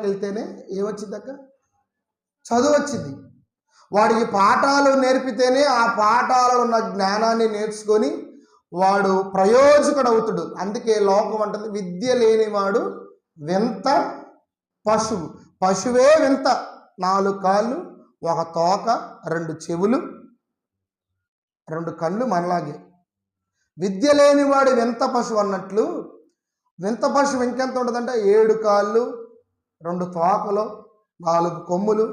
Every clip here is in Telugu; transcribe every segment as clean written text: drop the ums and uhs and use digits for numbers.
వెళ్తేనే ఏమొచ్చిందక్క? చదువు వచ్చింది. వాడికి పాఠాలు నేర్పితేనే ఆ పాఠాలలో ఉన్న జ్ఞానాన్ని నేర్చుకొని వాడు ప్రయోజకుడు అవుతాడు. అందుకే లోకం అంటుంది విద్య లేనివాడు వింత పశువు. పశువే వింత. 4 కాళ్ళు, 1 తోక, 2 చెవులు, 2 కళ్ళు మనలాగే. విద్య లేనివాడు వింత పశువు అన్నట్లు వింత పశువు ఇంకెంత ఉంటుందంటే 7 కాళ్ళు, 2 తోకలు, 4 కొమ్ములు.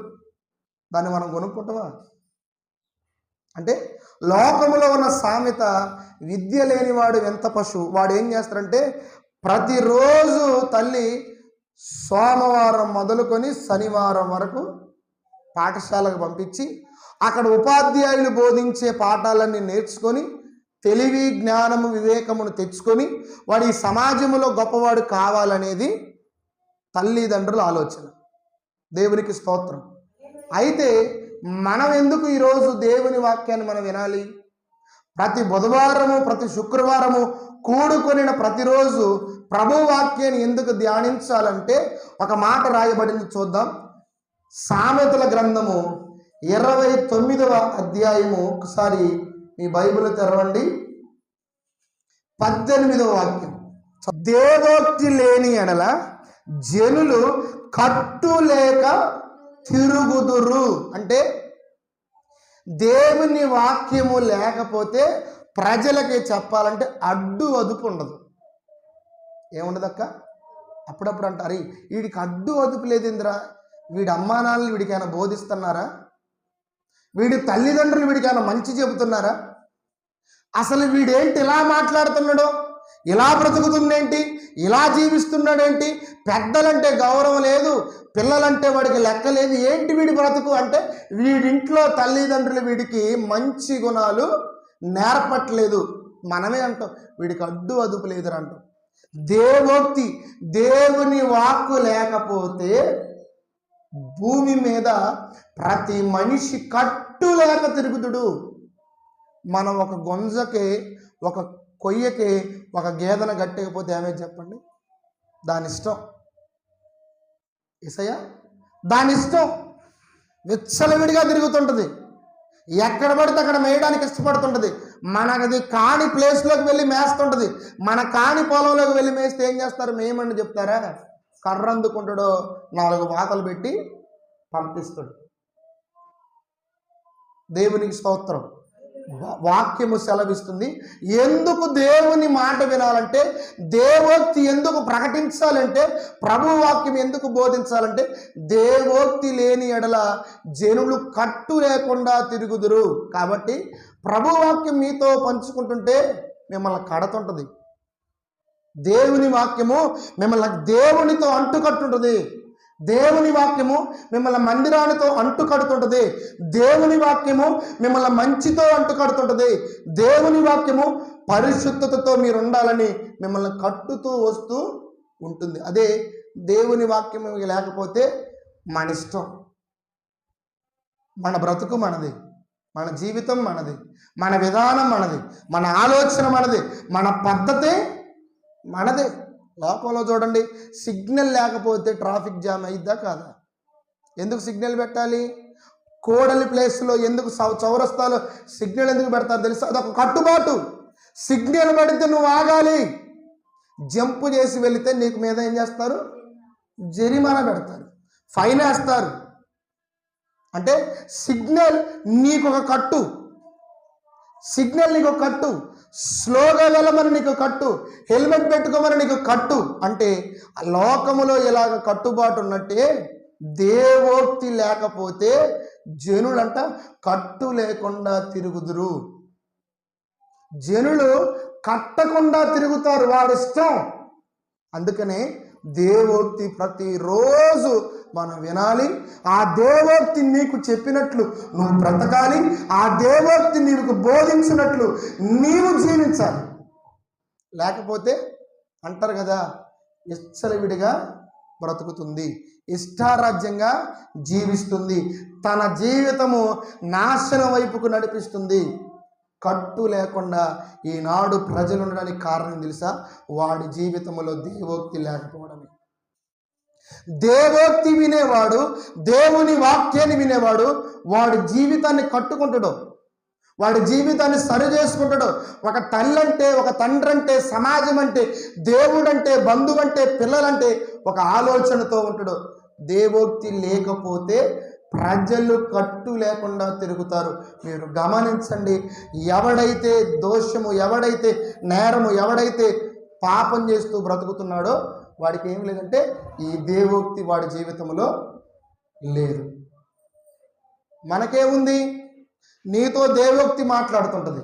దాన్ని మనం కొనుక్కుంటామా? అంటే లోకములో ఉన్న సామెత విద్య లేనివాడు వింత పశువు. వాడు ఏం చేస్తాడంటే ప్రతిరోజు తల్లి సోమవారం మొదలుకొని శనివారం వరకు పాఠశాలకు పంపించి అక్కడ ఉపాధ్యాయులు బోధించే పాఠాలన్నీ నేర్చుకొని తెలివి, జ్ఞానము, వివేకమును తెచ్చుకొని వాడు ఈ సమాజంలో గొప్పవాడు కావాలనేది తల్లిదండ్రుల ఆలోచన. దేవునికి స్తోత్రం. అయితే మనం ఎందుకు ఈరోజు దేవుని వాక్యాన్ని మనం వినాలి? ప్రతి బుధవారము, ప్రతి శుక్రవారము కూడుకొనిన ప్రతిరోజు ప్రభు వాక్యాన్ని ఎందుకు ధ్యానించాలంటే ఒక మాట రాయబడింది, చూద్దాం. సామెతల గ్రంథము 29వ అధ్యాయము. ఒకసారి మీ బైబిల్ తెరవండి. 18వ వాక్యం. దేవోక్తి లేని ఎడల జనులు కట్టులేక తిరుగుదురు. అంటే దేవుని వాక్యము లేకపోతే ప్రజలకి చెప్పాలంటే అడ్డు అదుపు ఉండదు. ఏముండదక్క? అప్పుడప్పుడు అంటారు వీడికి అడ్డు అదుపు లేదేంద్రా, వీడి అమ్మానాన్నలు వీడికైనా బోధిస్తున్నారా, వీడి తల్లిదండ్రులు వీడికైనా మంచి చెబుతున్నారా, అసలు వీడేంటి ఇలా మాట్లాడుతున్నాడో, ఇలా బ్రతుకుతుండేంటి, ఇలా జీవిస్తున్నాడేంటి, పెద్దలంటే గౌరవం లేదు, పిల్లలంటే వాడికి లెక్క లేదు, ఏంటి వీడి బ్రతుకు అంటే వీడింట్లో తల్లిదండ్రులు వీడికి మంచి గుణాలు నేర్పట్లేదు. మనమే అంటాం వీడికి అడ్డు అదుపు లేదురా అంటాం. దేవోక్తి, దేవుని వాక్కు లేకపోతే భూమి మీద ప్రతి మనిషి కట్టు లేక తిరుగుతుడు. మనం ఒక గొంజకే, ఒక కొయ్యకే, ఒక గేదెను కట్టకపోతే ఏమేది చెప్పండి? దాని ఇష్టం. ఏసయ్య దాని ఇష్టం విచ్చలవిడిగా తిరుగుతుంటుంది. ఎక్కడ పడితే అక్కడ మేయడానికి ఇష్టపడుతుంటుంది. మనది కాని ప్లేస్లోకి వెళ్ళి మేస్తుంటుంది. మన కాని పొలంలోకి వెళ్ళి మేస్తే ఏం చేస్తారు? మేయమని చెప్తారా? కర్ర అందుకుంటాడో 4 వాతలు పెట్టి పంపిస్తాడు. దేవునికి స్తోత్రం. వాక్యము సెలవిస్తుంది. ఎందుకు దేవుని మాట వినాలంటే, దేవోక్తి ఎందుకు ప్రకటించాలంటే, ప్రభు వాక్యం ఎందుకు బోధించాలంటే, దేవోక్తి లేని ఎడల జనులు కట్టు లేకుండా తిరుగుదురు. కాబట్టి ప్రభు వాక్యం మీతో పంచుకుంటుంటే మిమ్మల్ని కడుతుంటుంది. దేవుని వాక్యము మిమ్మల్ని దేవునితో అంటుకట్టుంటుంది. దేవుని వాక్యము మిమ్మల్ని మందిరానితో అంటుకడుతుంటుంది. దేవుని వాక్యము మిమ్మల్ని మంచితో అంటుకడుతుంటుంది. దేవుని వాక్యము పరిశుద్ధతతో మీరు ఉండాలని మిమ్మల్ని కట్టుతూ వస్తూ ఉంటుంది. అదే దేవుని వాక్యం లేకపోతే మన ఇష్టం, మన బ్రతుకు మనది, మన జీవితం మనది, మన విధానం మనది, మన ఆలోచన మనది, మన పద్ధతే మనదే. లోకంలో చూడండి, సిగ్నల్ లేకపోతే ట్రాఫిక్ జామ్ అయిద్దా కాదా? ఎందుకు సిగ్నల్ పెట్టాలి? కోడలి ప్లేస్లో ఎందుకు చౌరస్తాలో సిగ్నల్ ఎందుకు పెడతారు తెలుసా? అదొక కట్టుబాటు. సిగ్నల్ పెడితే నువ్వు ఆగాలి. జంపు చేసి వెళితే నీకు మీద ఏం చేస్తారు? జరిమానా పెడతారు, ఫైన్ వేస్తారు. అంటే సిగ్నల్ నీకు ఒక కట్టు, సిగ్నల్ నీకు ఒక కట్టు, స్లోగా వెళ్ళమని నీకు కట్టు, హెల్మెట్ పెట్టుకోమని నీకు కట్టు. అంటే లోకములో ఇలాగ కట్టుబాటు ఉన్నట్టే దేవోక్తి లేకపోతే జనులంట కట్టు లేకుండా తిరుగుదురు. జనులు కట్టకుండా తిరుగుతారు, వాడిష్టం. అందుకనే దేవోక్తి ప్రతిరోజు మనం వినాలి. ఆ దేవోక్తి నీకు చెప్పినట్లు నువ్వు బ్రతకాలి. ఆ దేవోక్తి నీకు బోధించినట్లు నీవు జీవించాలి. లేకపోతే అంటారు కదా, విచ్చలవిడిగా బ్రతుకుతుంది, ఇష్టారాజ్యంగా జీవిస్తుంది, తన జీవితము నాశనం వైపుకు నడిపిస్తుంది. కట్టు లేకుండా ఈనాడు ప్రజలు ఉండడానికి కారణం తెలుసా? వాడి జీవితంలో దేవోక్తి లేకపోవడమే. దేవోక్తి వినేవాడు, దేవుని వాక్యాన్ని వినేవాడు వాడి జీవితాన్ని కట్టుకుంటాడు, వాడి జీవితాన్ని సరి చేసుకుంటాడు. ఒక తల్లి అంటే, ఒక తండ్రి అంటే, సమాజం అంటే, దేవుడంటే, బంధువు అంటే, పిల్లలంటే ఒక ఆలోచనతో ఉంటాడు. దేవోక్తి లేకపోతే ప్రజలు కట్టు లేకుండా తిరుగుతారు. మీరు గమనించండి, ఎవడైతే దోషము, ఎవడైతే నేరము, ఎవడైతే పాపం చేస్తూ బ్రతుకుతున్నాడో వాడికి ఏం లేదంటే ఈ దేవోక్తి వాడి జీవితంలో లేదు. మనకేముంది? నీతో దేవోక్తి మాట్లాడుతుంటుంది,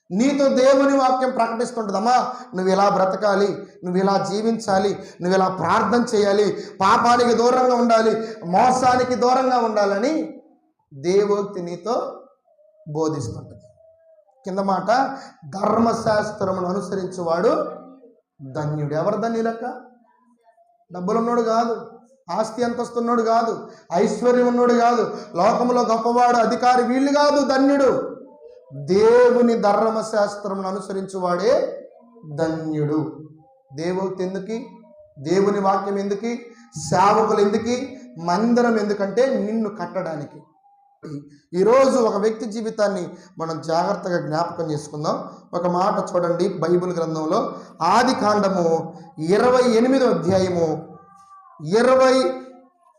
నీతో దేవుని వాక్యం ప్రకటిస్తుంటుంది. అమ్మా, నువ్వు ఇలా బ్రతకాలి, నువ్వు ఇలా జీవించాలి, నువ్వు ఇలా ప్రార్థన చేయాలి, పాపానికి దూరంగా ఉండాలి, మోసానికి దూరంగా ఉండాలని దేవోక్తి నీతో బోధిస్తుంటుంది. కింద మాట, ధర్మశాస్త్రమును అనుసరించువాడు ధన్యుడు. ఎవరు ధన్యులక్క? డబ్బులున్నోడు కాదు, ఆస్తి అంతస్తున్నోడు కాదు, ఐశ్వర్యం ఉన్నోడు కాదు, లోకంలో గొప్పవాడు, అధికారి, వీళ్ళు కాదు ధన్యుడు. దేవుని ధర్మశాస్త్రమును అనుసరించువాడే ధన్యుడు. దేవోక్తి ఎందుకు? దేవుని వాక్యం ఎందుకు? సేవకులు ఎందుకు? మందిరం ఎందుకంటే నిన్ను కట్టడానికి. ఈరోజు ఒక వ్యక్తి జీవితాన్ని మనం జాగ్రత్తగా జ్ఞాపకం చేసుకుందాం. ఒక మాట చూడండి, బైబిల్ గ్రంథంలో ఆది కాండము 28వ అధ్యాయము 20,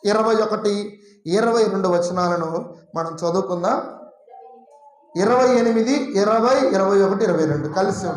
21, 22 వచనాలను మనం చదువుకుందాం. 28, 20, 21, 22 కలిసి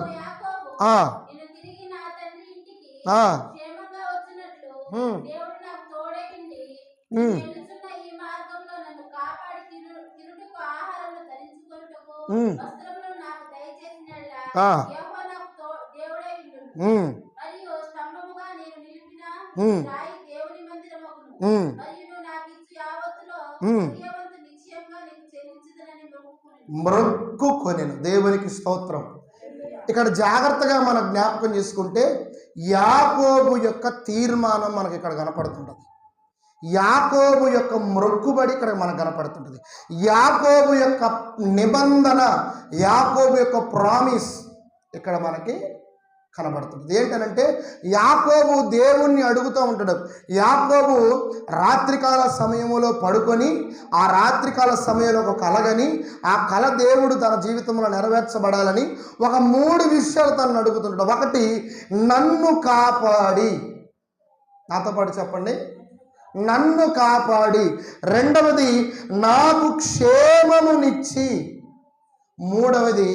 మొక్కుకొనెను. దేవునికి స్తోత్రం. ఇక్కడ జాగ్రత్తగా మనం జ్ఞాపకం చేసుకుంటే యాకోబు యొక్క తీర్మానం మనకి ఇక్కడ కనపడుతుంటుంది. యాకోబు యొక్క మొక్కుబడి ఇక్కడ మనకు కనపడుతుంటుంది. యాకోబు యొక్క నిబంధన, యాకోబు యొక్క ప్రామిస్ ఇక్కడ మనకి కనబడుతుంది. ఏంటనంటే యాకోబు దేవుణ్ణి అడుగుతూ ఉంటాడు. యాకోబు రాత్రికాల సమయంలో పడుకొని ఆ రాత్రికాల సమయంలో ఒక కలగని, ఆ కల దేవుడు తన జీవితంలో నెరవేర్చబడాలని ఒక 3 విషయాలు తనను అడుగుతుంటాడు. ఒకటి, నన్ను కాపాడి, నాతో పాటు చెప్పండి, నన్ను కాపాడి. రెండవది, నాకు క్షేమమునిచ్చి. మూడవది,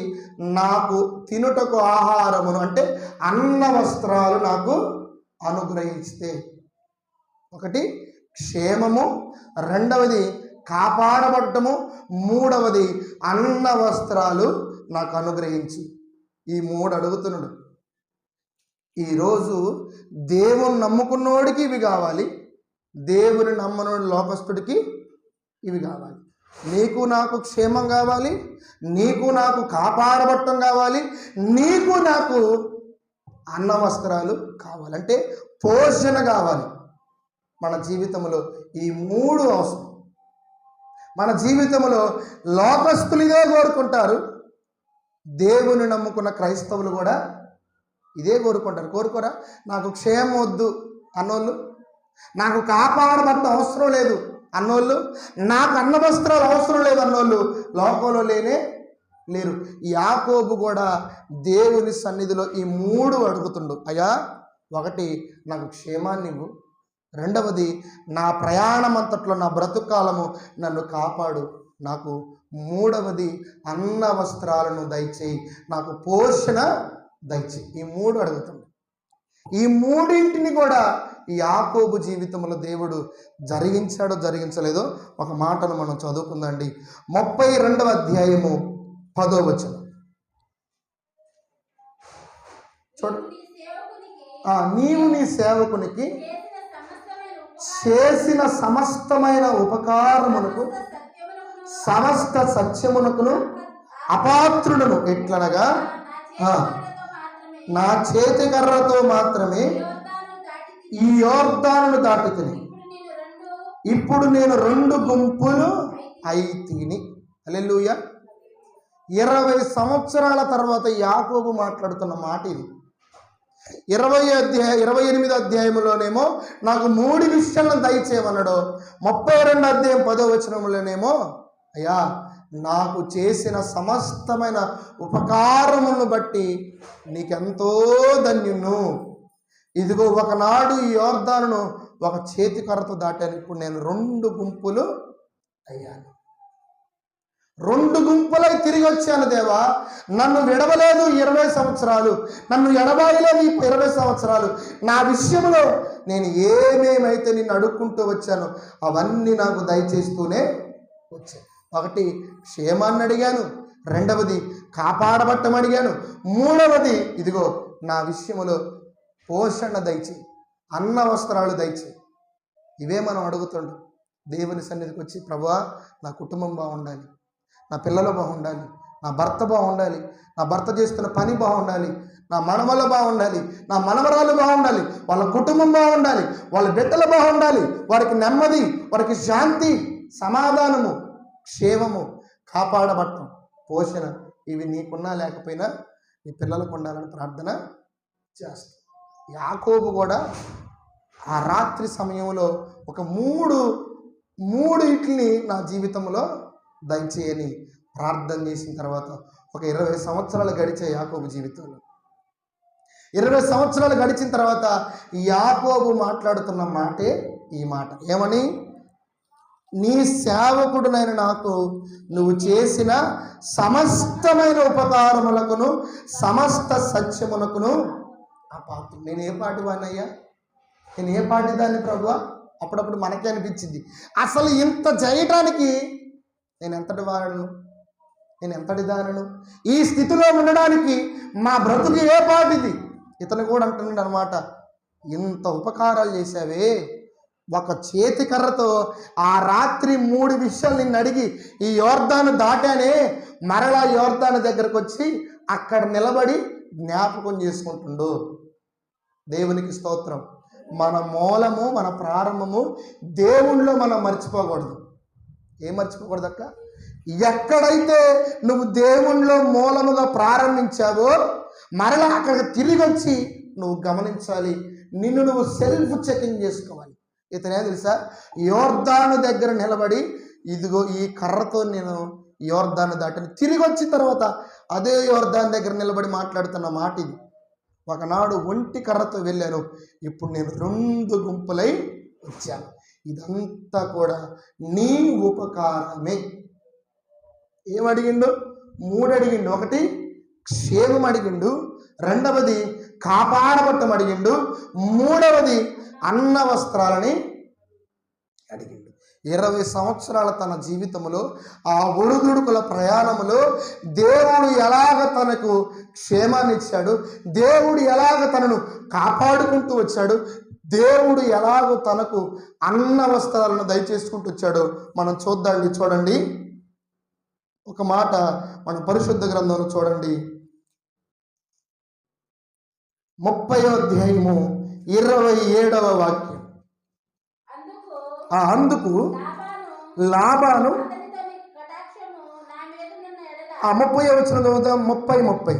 నాకు తినుటకు ఆహారమును అంటే అన్న వస్త్రాలు నాకు అనుగ్రహిస్తే. ఒకటి క్షేమము, రెండవది కాపాడబడటము, మూడవది అన్న వస్త్రాలు నాకు అనుగ్రహించి. ఈ 3 అడుగుతున్నాడు. ఈరోజు దేవుని నమ్ముకున్నోడికి ఇవి కావాలి, దేవుని నమ్మనోడి లోకస్తుడికి ఇవి కావాలి. నీకు నాకు క్షేమం కావాలి, నీకు నాకు కాపాడబట్టం కావాలి, నీకు నాకు అన్న వస్త్రాలు కావాలంటే పోషణ కావాలి. మన జీవితంలో ఈ 3 అవసరం. మన జీవితంలో లోకస్తులు ఇదే కోరుకుంటారు, దేవుని నమ్ముకున్న క్రైస్తవులు కూడా ఇదే కోరుకుంటారు. కోరుకోరా? నాకు క్షేమం వద్దు అన్నోళ్ళు, నాకు కాపాడబట్టం అవసరం లేదు అన్నోళ్ళు, నాకు అన్న వస్త్రాలు అవసరం లేదు అన్నోళ్ళు లోకంలో లేరు. యాకోబు కూడా దేవుని సన్నిధిలో ఈ 3 అడుగుతుండు. అయ్యా, ఒకటి నాకు క్షేమాన్ని ఇవ్వు, రెండవది నా ప్రయాణం అంతట్లో నా బ్రతుకాలము నన్ను కాపాడు, నాకు మూడవది అన్న వస్త్రాలను దయచేయి, నాకు పోషణ దయచేయి. ఈ 3 అడుగుతుండు. ఈ 3ంటిని కూడా ఈ యాకోబు జీవితంలో దేవుడు జరిగించాడో జరిగించలేదో ఒక మాటను మనం చదువుకుందండి. 32వ అధ్యాయము 10వ వచనం చూడండి. నీవు నీ సేవకునికి చేసిన సమస్తమైన ఉపకారమునకు సమస్త సత్యమునకును అపాత్రులను ఎట్లనగా నా చేతికర్రతో మాత్రమే ఈ యోర్దానును దాటుకుని ఇప్పుడు నేను 2 గుంపులు అయితిని. హల్లెలూయా. 20 సంవత్సరాల తర్వాత యాకోబు మాట్లాడుతున్న మాట ఇది. 28వ అధ్యాయంలోనేమో నాకు 3 విషయాలను దయచేయమన్నాడు. 32వ అధ్యాయం 10వ వచనంలోనేమో అయ్యా నాకు చేసిన సమస్తమైన ఉపకారములను బట్టి నీకెంతో ధన్యును. ఇదిగో ఒకనాడు ఈ యోర్దానును ఒక చేతికర్రతో దాటాను, ఇప్పుడు నేను 2 గుంపులు అయ్యాను. 2 గుంపులై తిరిగి వచ్చాను దేవా. నన్ను విడవలేదు 20 సంవత్సరాలు, నన్ను ఎడబాయలేదు 20 సంవత్సరాలు. నా విషయంలో నేను ఏమేమైతే నిన్ను అడుక్కుంటూ వచ్చానో అవన్నీ నాకు దయచేస్తూనే వచ్చాను. 1 క్షేమాన్ని అడిగాను, 2వది కాపాడబట్టం అడిగాను, 3వది ఇదిగో నా విషయంలో పోషణ దయచి, అన్న వస్త్రాలు దయచి. ఇవే మనం అడుగుతుంటాం. దేవుని సన్నిధికి వచ్చి ప్రభువా నా కుటుంబం బాగుండాలి, నా పిల్లలు బాగుండాలి, నా భర్త బాగుండాలి, నా భర్త చేస్తున్న పని బాగుండాలి, నా మనవలు బాగుండాలి, నా మనవరాలు బాగుండాలి, వాళ్ళ కుటుంబం బాగుండాలి, వాళ్ళ బిడ్డలు బాగుండాలి, వారికి నెమ్మది, వారికి శాంతి, సమాధానము, క్షేమము, కాపాడబట్టం, పోషణ ఇవి నీకున్నా లేకపోయినా నీ పిల్లలకు ఉండాలని ప్రార్థన చేస్తాం. యాకోబు కూడా ఆ రాత్రి సమయంలో ఒక మూడు ఇట్లని నా జీవితంలో దయచేయని ప్రార్థన చేసిన తర్వాత ఒక 20 సంవత్సరాలు గడిచే యాకోబు జీవితంలో 20 సంవత్సరాలు గడిచిన తర్వాత యాకోబు మాట్లాడుతున్న మాటే ఈ మాట. ఏమని? నీ సేవకుడునైన నాకు నువ్వు చేసిన సమస్తమైన ఉపకారములకును సమస్త సత్యమునకును ఆ పాత్ర. నేను ఏ పాటి వాడినయ్యా, నేను ఏ పాటి దాన్ని ప్రభువా? అప్పుడప్పుడు మనకే అనిపించింది అసలు ఇంత చేయటానికి నేను ఎంతటి వాడను, నేను ఎంతటి దానను, ఈ స్థితిలో ఉండడానికి మా బ్రతుకు ఏ పాటిది. ఇతను కూడా అంటున్నాడు అనమాట, ఇంత ఉపకారాలు చేశావే, ఒక చేతి కర్రతో ఆ రాత్రి 3 విషయాలు నిన్ను అడిగి ఈ యోర్దాను దాటానే, మరలా యోర్దాను దగ్గరకు వచ్చి అక్కడ నిలబడి జ్ఞాపకం చేసుకుంటుండు. దేవునికి స్తోత్రం. మన మూలము, మన ప్రారంభము దేవుళ్ళో మనం మర్చిపోకూడదు. ఏం మర్చిపోకూడదు అక్క? ఎక్కడైతే నువ్వు దేవుళ్ళో మూలముగా ప్రారంభించావో మరలా అక్కడికి తిరిగి వచ్చి నువ్వు గమనించాలి, నిన్ను నువ్వు సెల్ఫ్ చెకింగ్ చేసుకోవాలి. ఇతనే తెలుసా, యోర్దాను దగ్గర నిలబడి ఇదిగో ఈ కర్రతో నేను యోర్దాను దాటిని, తిరిగి వచ్చిన తర్వాత అదే యోర్దాను దగ్గర నిలబడి మాట్లాడుతున్న మాట ఇది. ఒకనాడు 1 కర్రతో వెళ్ళాను, ఇప్పుడు నేను 2 గుంపులై వచ్చాను. ఇదంతా కూడా నీ ఉపకారమే. ఏమడిగిండు? 3 అడిగిండు. 1 క్షేమం అడిగిండు, 2వది కాపాడబట్టం అడిగిండు, 3వది అన్న వస్త్రాలని అడిగిండు. 20 సంవత్సరాల తన జీవితంలో ఆ ఒడుదుడుకుల ప్రయాణములో దేవుడు ఎలాగ తనకు క్షేమాన్ని ఇచ్చాడు, దేవుడు ఎలాగ తనను కాపాడుకుంటూ వచ్చాడు, దేవుడు ఎలాగో తనకు అన్న వస్త్రాలను దయచేసుకుంటూ వచ్చాడో మనం చూద్దాండి. చూడండి ఒక మాట మన పరిశుద్ధ గ్రంథంలో చూడండి, 30వ అధ్యాయము 27వ వాక్యం. అందుకు లాబాను 30వ వచనం చదువుతాం. 30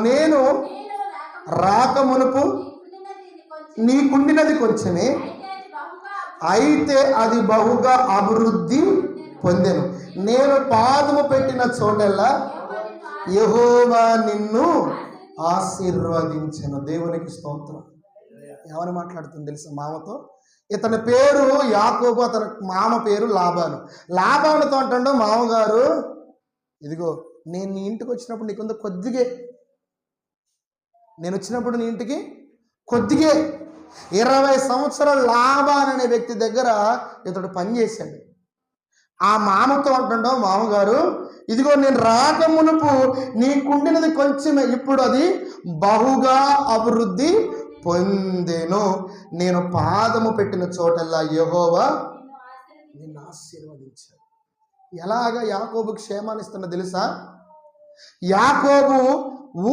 నేను రాకమునుపు నీకుండినది కొంచెమే, అయితే అది బహుగా అభివృద్ధి పొందెను. నేను పాదము పెట్టిన చోటెల్లా యెహోవా నిన్ను ఆశీర్వదించెను. దేవునికి స్తోత్రం. ఎవరు మాట్లాడుతుంది తెలుసా? మామతో. ఇతని పేరు యాకోబు, అతని మామ పేరు లాబాను. లాబానుతో అంటాడు, మామగారు ఇదిగో నేను నీ ఇంటికి వచ్చినప్పుడు నీకుంది కొద్దిగే, నేను వచ్చినప్పుడు నీ ఇంటికి కొద్దిగే. 20 సంవత్సరాలు లాబాన్ అనే వ్యక్తి దగ్గర ఇతడు పనిచేశాడు. ఆ మామతో అంటాడు, మామగారు ఇదిగో నేను రాకమునుపు నీకుండినది కొంచెమే, ఇప్పుడు అది బహుగా అభివృద్ధి పొందెను. నేను పాదము పెట్టిన చోటల్లా యెహోవా నిన్ను ఆశీర్వదించాడు. ఎలాగా యాకోబు క్షేమాన్ని ఇస్తున్నా తెలుసా? యాకోబు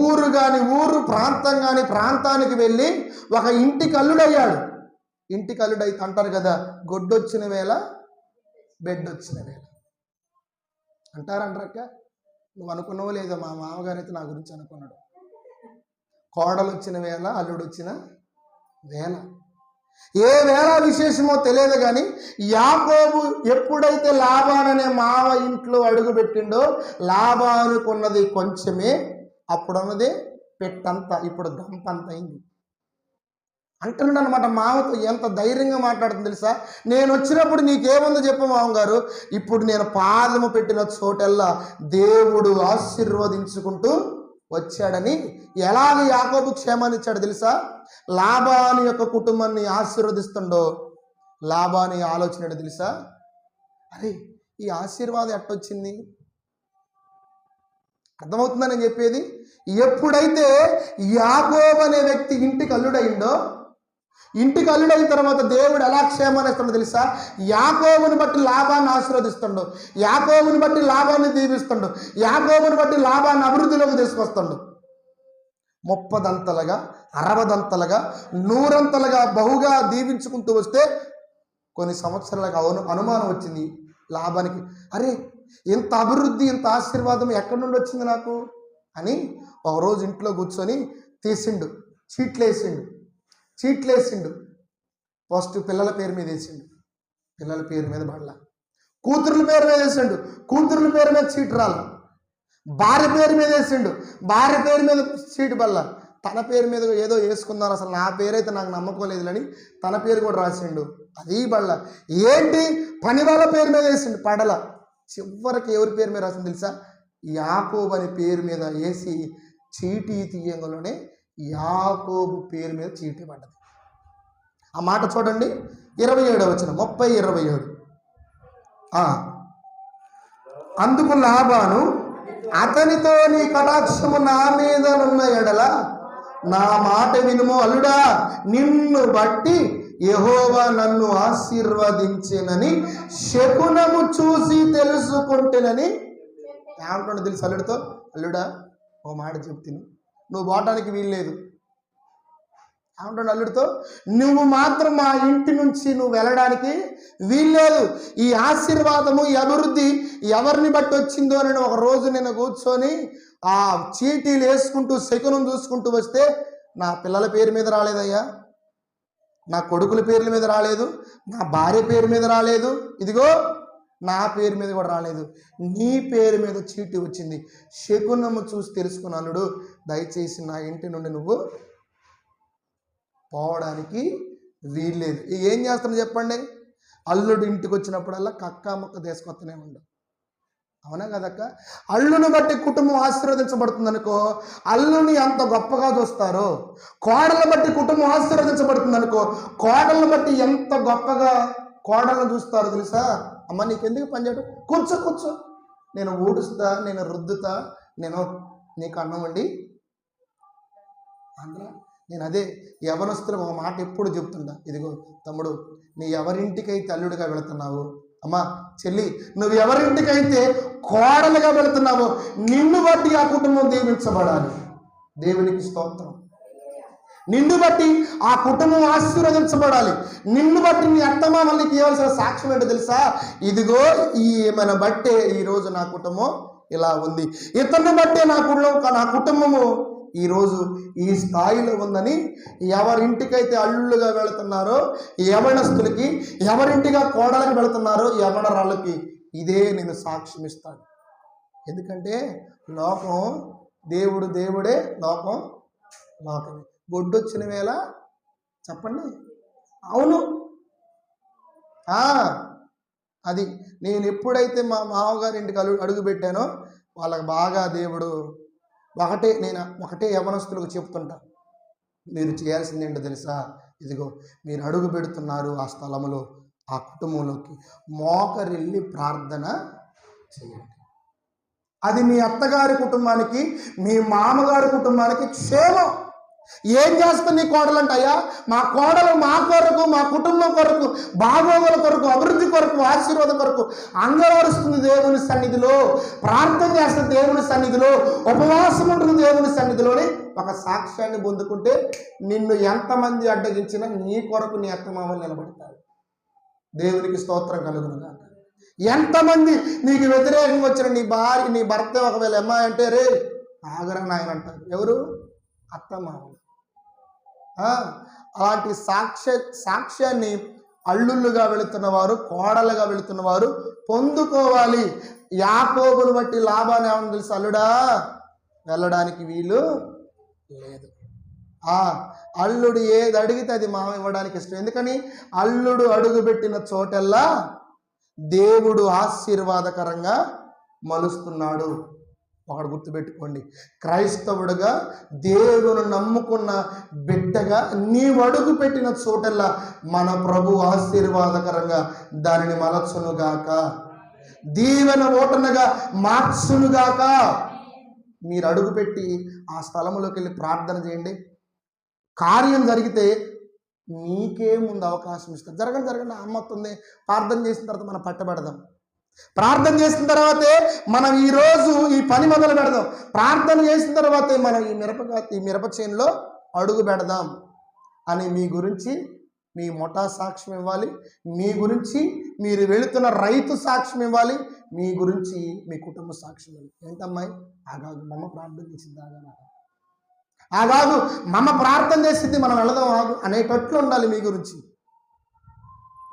ఊరు కాని ఊరు, ప్రాంతం కాని ప్రాంతానికి వెళ్ళి ఒక ఇంటికి అల్లుడయ్యాడు. ఇంటికి అల్లుడైతే అంటారు కదా, గొడ్డొచ్చిన వేళ బెడ్ వచ్చిన వేళ అంటారక్క. నువ్వు అనుకున్నావో లేదో, మా మామగారు అయితే నా గురించి అనుకున్నాడు. కోడలు వచ్చిన వేళ, అల్లుడు వచ్చిన వేళ. ఏ వేళ విశేషమో తెలియదు కానీ యాకోబు ఎప్పుడైతే లాబాను అనే మావ ఇంట్లో అడుగు పెట్టిండో లాబానుకున్నది కొంచెమే, అప్పుడున్నది పెట్టంత, ఇప్పుడు గంపంత అయింది అంటున్నాడు అనమాట. మామతో ఎంత ధైర్యంగా మాట్లాడుతుంది తెలుసా? నేను వచ్చినప్పుడు నీకేముందో చెప్పు మామగారు, ఇప్పుడు నేను పాదము పెట్టిన చోటల్లా దేవుడు ఆశీర్వదించుకుంటూ వచ్చాడని. ఎలాగ యాకోబు క్షేమాన్ని ఇచ్చాడు తెలుసా? లాబాను యొక్క కుటుంబాన్ని ఆశీర్వదిస్తుండో లాబాను ఆలోచన తెలుసా? అరే ఈ ఆశీర్వాదం ఎట్టొచ్చింది? అర్థమవుతుందని నేను చెప్పేది. ఎప్పుడైతే యాకోబు అనే వ్యక్తి ఇంటికి అల్లుడైందో, ఇంటికి అల్లుడైన తర్వాత దేవుడు ఎలా క్షేమాన్ని ఇస్తాడో తెలుసా? యాకోబుని బట్టి లాభాన్ని ఆశీర్వదిస్తాడు, యాకోబుని బట్టి లాభాన్ని దీవిస్తాడు, యాకోబుని బట్టి లాభాన్ని అభివృద్ధిలోకి తీసుకొస్తాడు. 30దంతలుగా 60దంతలుగా 100అంతలుగా బహుగా దీవించుకుంటూ వస్తే కొన్ని సంవత్సరాలకు అనుమానం వచ్చింది లాభానికి. అరే ఇంత అభివృద్ధి, ఇంత ఆశీర్వాదం ఎక్కడి నుండి వచ్చింది నాకు అని ఒకరోజు ఇంట్లో కూర్చొని తీసిండు, చీట్లేసిండు. ఫస్ట్ పిల్లల పేరు మీద వేసిండు, పిల్లల పేరు మీద పడల. కూతుర్ల పేరు మీద వేసిండు, కూతుర్ల పేరు మీద చీటు రాల. భార్య పేరు మీద వేసిండు, భార్య పేరు మీద చీటు పడల. తన పేరు మీద ఏదో వేసుకున్నారు, అసలు నా పేరైతే నాకు నమ్మకం లేదులని తన పేరు కూడా రాసిండు, అది పడల. ఏంటి పని వాళ్ళ పేరు మీద వేసిండు, పడల. చివరికి ఎవరి పేరు మీద రాసింది తెలుసా? యాకోబు అనే పేరు మీద వేసి చీటీ తీయంగానే యాకోబు పేరు మీద చీటీ పడ్డది. ఆ మాట చూడండి, 27వ వచనం, 30:27. అందుకు లాబాను అతనితో నీ కటాక్షము నా మీద నున్న ఎడల నా మాట వినుము అల్లుడా, నిన్ను బట్టి యెహోవా నన్ను ఆశీర్వదించెనని శకునము చూసి తెలుసుకుంటేనని ఏమంటాడు తెలుసు అల్లుడితో? అల్లుడా ఓ మాట చెప్తాను, నువ్వు పోవటానికి వీల్లేదు. ఏమంటాడు అల్లుడితో? నువ్వు మాత్రం మా ఇంటి నుంచి నువ్వు వెళ్ళడానికి వీల్లేదు. ఈ ఆశీర్వాదము, ఈ అభివృద్ధి ఎవరిని బట్టి వచ్చిందో అని ఒక రోజు నేను కూర్చొని ఆ చీటీలు వేసుకుంటూ శకునం చూసుకుంటూ వస్తే నా పిల్లల పేరు మీద రాలేదయ్యా, నా కొడుకుల పేర్ల మీద రాలేదు, నా భార్య పేరు మీద రాలేదు, ఇదిగో నా పేరు మీద కూడా రాలేదు, నీ పేరు మీద చీటీ వచ్చింది. శకునము చూసి తెలుసుకున్న అల్లుడు, దయచేసి నా ఇంటి నుండి నువ్వు పోవడానికి వీల్లేదు. ఏం చేస్తాను చెప్పండి? అల్లుడు ఇంటికి వచ్చినప్పుడల్లా కక్కా ముక్క తీసుకొస్తూనే ఉండు. అవునా కదక్క? అల్లుని బట్టి కుటుంబం ఆశీర్వదించబడుతుంది అనుకో, అల్లుని ఎంత గొప్పగా చూస్తారో. కోడలను బట్టి కుటుంబం ఆశీర్వదించబడుతుంది అనుకో, కోడలను బట్టి ఎంత గొప్పగా కోడలను చూస్తారో తెలుసా? అమ్మ నీకెందుకు పని చేయడం, కూర్చో, నేను ఊడుస్తా, నేను రుద్దుతా, నేను నీకు అన్నం వండి అనరా. నేను అదే యవనస్తులకు ఒక మాట ఎప్పుడు చెప్తుంటా, ఇదిగో తమ్ముడు, నీ ఎవరింటికైతే అల్లుడిగా వెళుతున్నావు, అమ్మా చెల్లి నువ్వు ఎవరింటికైతే కోడలుగా వెళుతున్నావో నిన్ను బట్టి ఆ కుటుంబం దీవించబడాలి. దేవునికి స్తోత్రం. నిన్ను బట్టి ఆ కుటుంబం ఆశీర్వదించబడాలి. నిన్ను బట్టి నీ అత్తమామల్ని ఇవ్వాల్సిన సాక్ష్యం ఏంటో తెలుసా? ఇదిగో మన బట్టే ఈరోజు నా కుటుంబం ఇలా ఉంది, ఇతన్ని బట్టే నా కుటుంబము ఈరోజు ఈ స్థాయిలో ఉందని ఎవరింటికైతే అల్లుళ్ళుగా వెళుతున్నారో యవనస్తులకి, ఎవరింటిగా కోడలకు వెళుతున్నారో యవనరాళ్ళకి ఇదే నేను సాక్ష్యం ఇస్తాను. ఎందుకంటే లోకం దేవుడే, లోకం లోకమే. గొడ్డొచ్చిన వేళ చెప్పండి, అవును. అది నేను ఎప్పుడైతే మా మామగారి ఇంటికి అడుగు పెట్టానో వాళ్ళకి బాగా దేవుడు ఒకటే యవనస్తులకు చెప్తుంటా, మీరు చేయాల్సింది ఏంటో తెలుసా? ఇదిగో మీరు అడుగు పెడుతున్నారు ఆ స్థలంలో, ఆ కుటుంబంలోకి మోకరిల్లి ప్రార్థన చేయండి. అది మీ అత్తగారి కుటుంబానికి, మీ మామగారి కుటుంబానికి క్షేమం. ఏం చేస్తుంది నీ కోడలంట? అయ్యా మా కోడలు మా కొరకు, మా కుటుంబం కొరకు, బాగోగుల కొరకు, అభివృద్ధి కొరకు, ఆశీర్వాదం కొరకు అంగవరుస్తుంది దేవుని సన్నిధిలో, ప్రార్థన చేస్తుంది దేవుని సన్నిధిలో, ఉపవాసం ఉంటుంది దేవుని సన్నిధిలోని ఒక సాక్ష్యాన్ని పొందుకుంటే నిన్ను ఎంతమంది అడ్డగించినా నీ కొరకు నీ అత్తమామలు నిలబడతారు. దేవునికి స్తోత్రం కలుగును గాక. ఎంతమంది నీకు వ్యతిరేకంగా వచ్చిన నీ భర్త ఒకవేళ అమ్మాయి అంటే రే ఆగరా నాయన అంటారు. ఎవరు? అత్తమామలు. అలాంటి సాక్ష్యాన్ని అల్లుళ్ళుగా వెళుతున్న వారు, కోడలుగా వెళుతున్న వారు పొందుకోవాలి. యాకోబును బట్టి లాభాన్ని ఏమని తెలుసు? అల్లుడా వెళ్ళడానికి వీలు లేదు. అల్లుడు ఏది అడిగితే అది మామ ఇవ్వడానికి ఇష్టం. ఎందుకని? అల్లుడు అడుగుపెట్టిన చోటెల్లా దేవుడు ఆశీర్వాదకరంగా మలుస్తున్నాడు. ఒకటి గుర్తుపెట్టుకోండి, క్రైస్తవుడుగా దేవుని నమ్ముకున్న బిడ్డగా నీవు అడుగు పెట్టిన చోటల్లా మన ప్రభు ఆశీర్వాదకరంగా దానిని మలచునుగాక, దీవెన ఓటనగా మార్చునుగాక. మీరు అడుగుపెట్టి ఆ స్థలంలోకి వెళ్ళి ప్రార్థన చేయండి. కార్యం జరిగితే మీకే ముందు అవకాశం ఇస్తారు. జరగండి అమ్మతుంది. ప్రార్థన చేసిన తర్వాత మనం పట్టబెడదాం. ప్రార్థన చేసిన తర్వాతే మనం ఈరోజు ఈ పని మొదలు పెడదాం. ప్రార్థన చేసిన తర్వాతే మనం ఈ మిరప చేనులో అడుగు పెడదాం అని మీ గురించి మీ ముఠా సాక్ష్యం ఇవ్వాలి. మీ గురించి మీరు వెళుతున్న రైతు సాక్ష్యం ఇవ్వాలి. మీ గురించి మీ కుటుంబ సాక్ష్యం ఇవ్వాలి. ఏంటమ్మాయి ఆగాదు, మమ్మ ప్రార్థన చేసింది, ఆగాదు మమ్మ ప్రార్థన చేసింది, మనం వెళదాం ఆగు అనేటట్లు ఉండాలి మీ గురించి.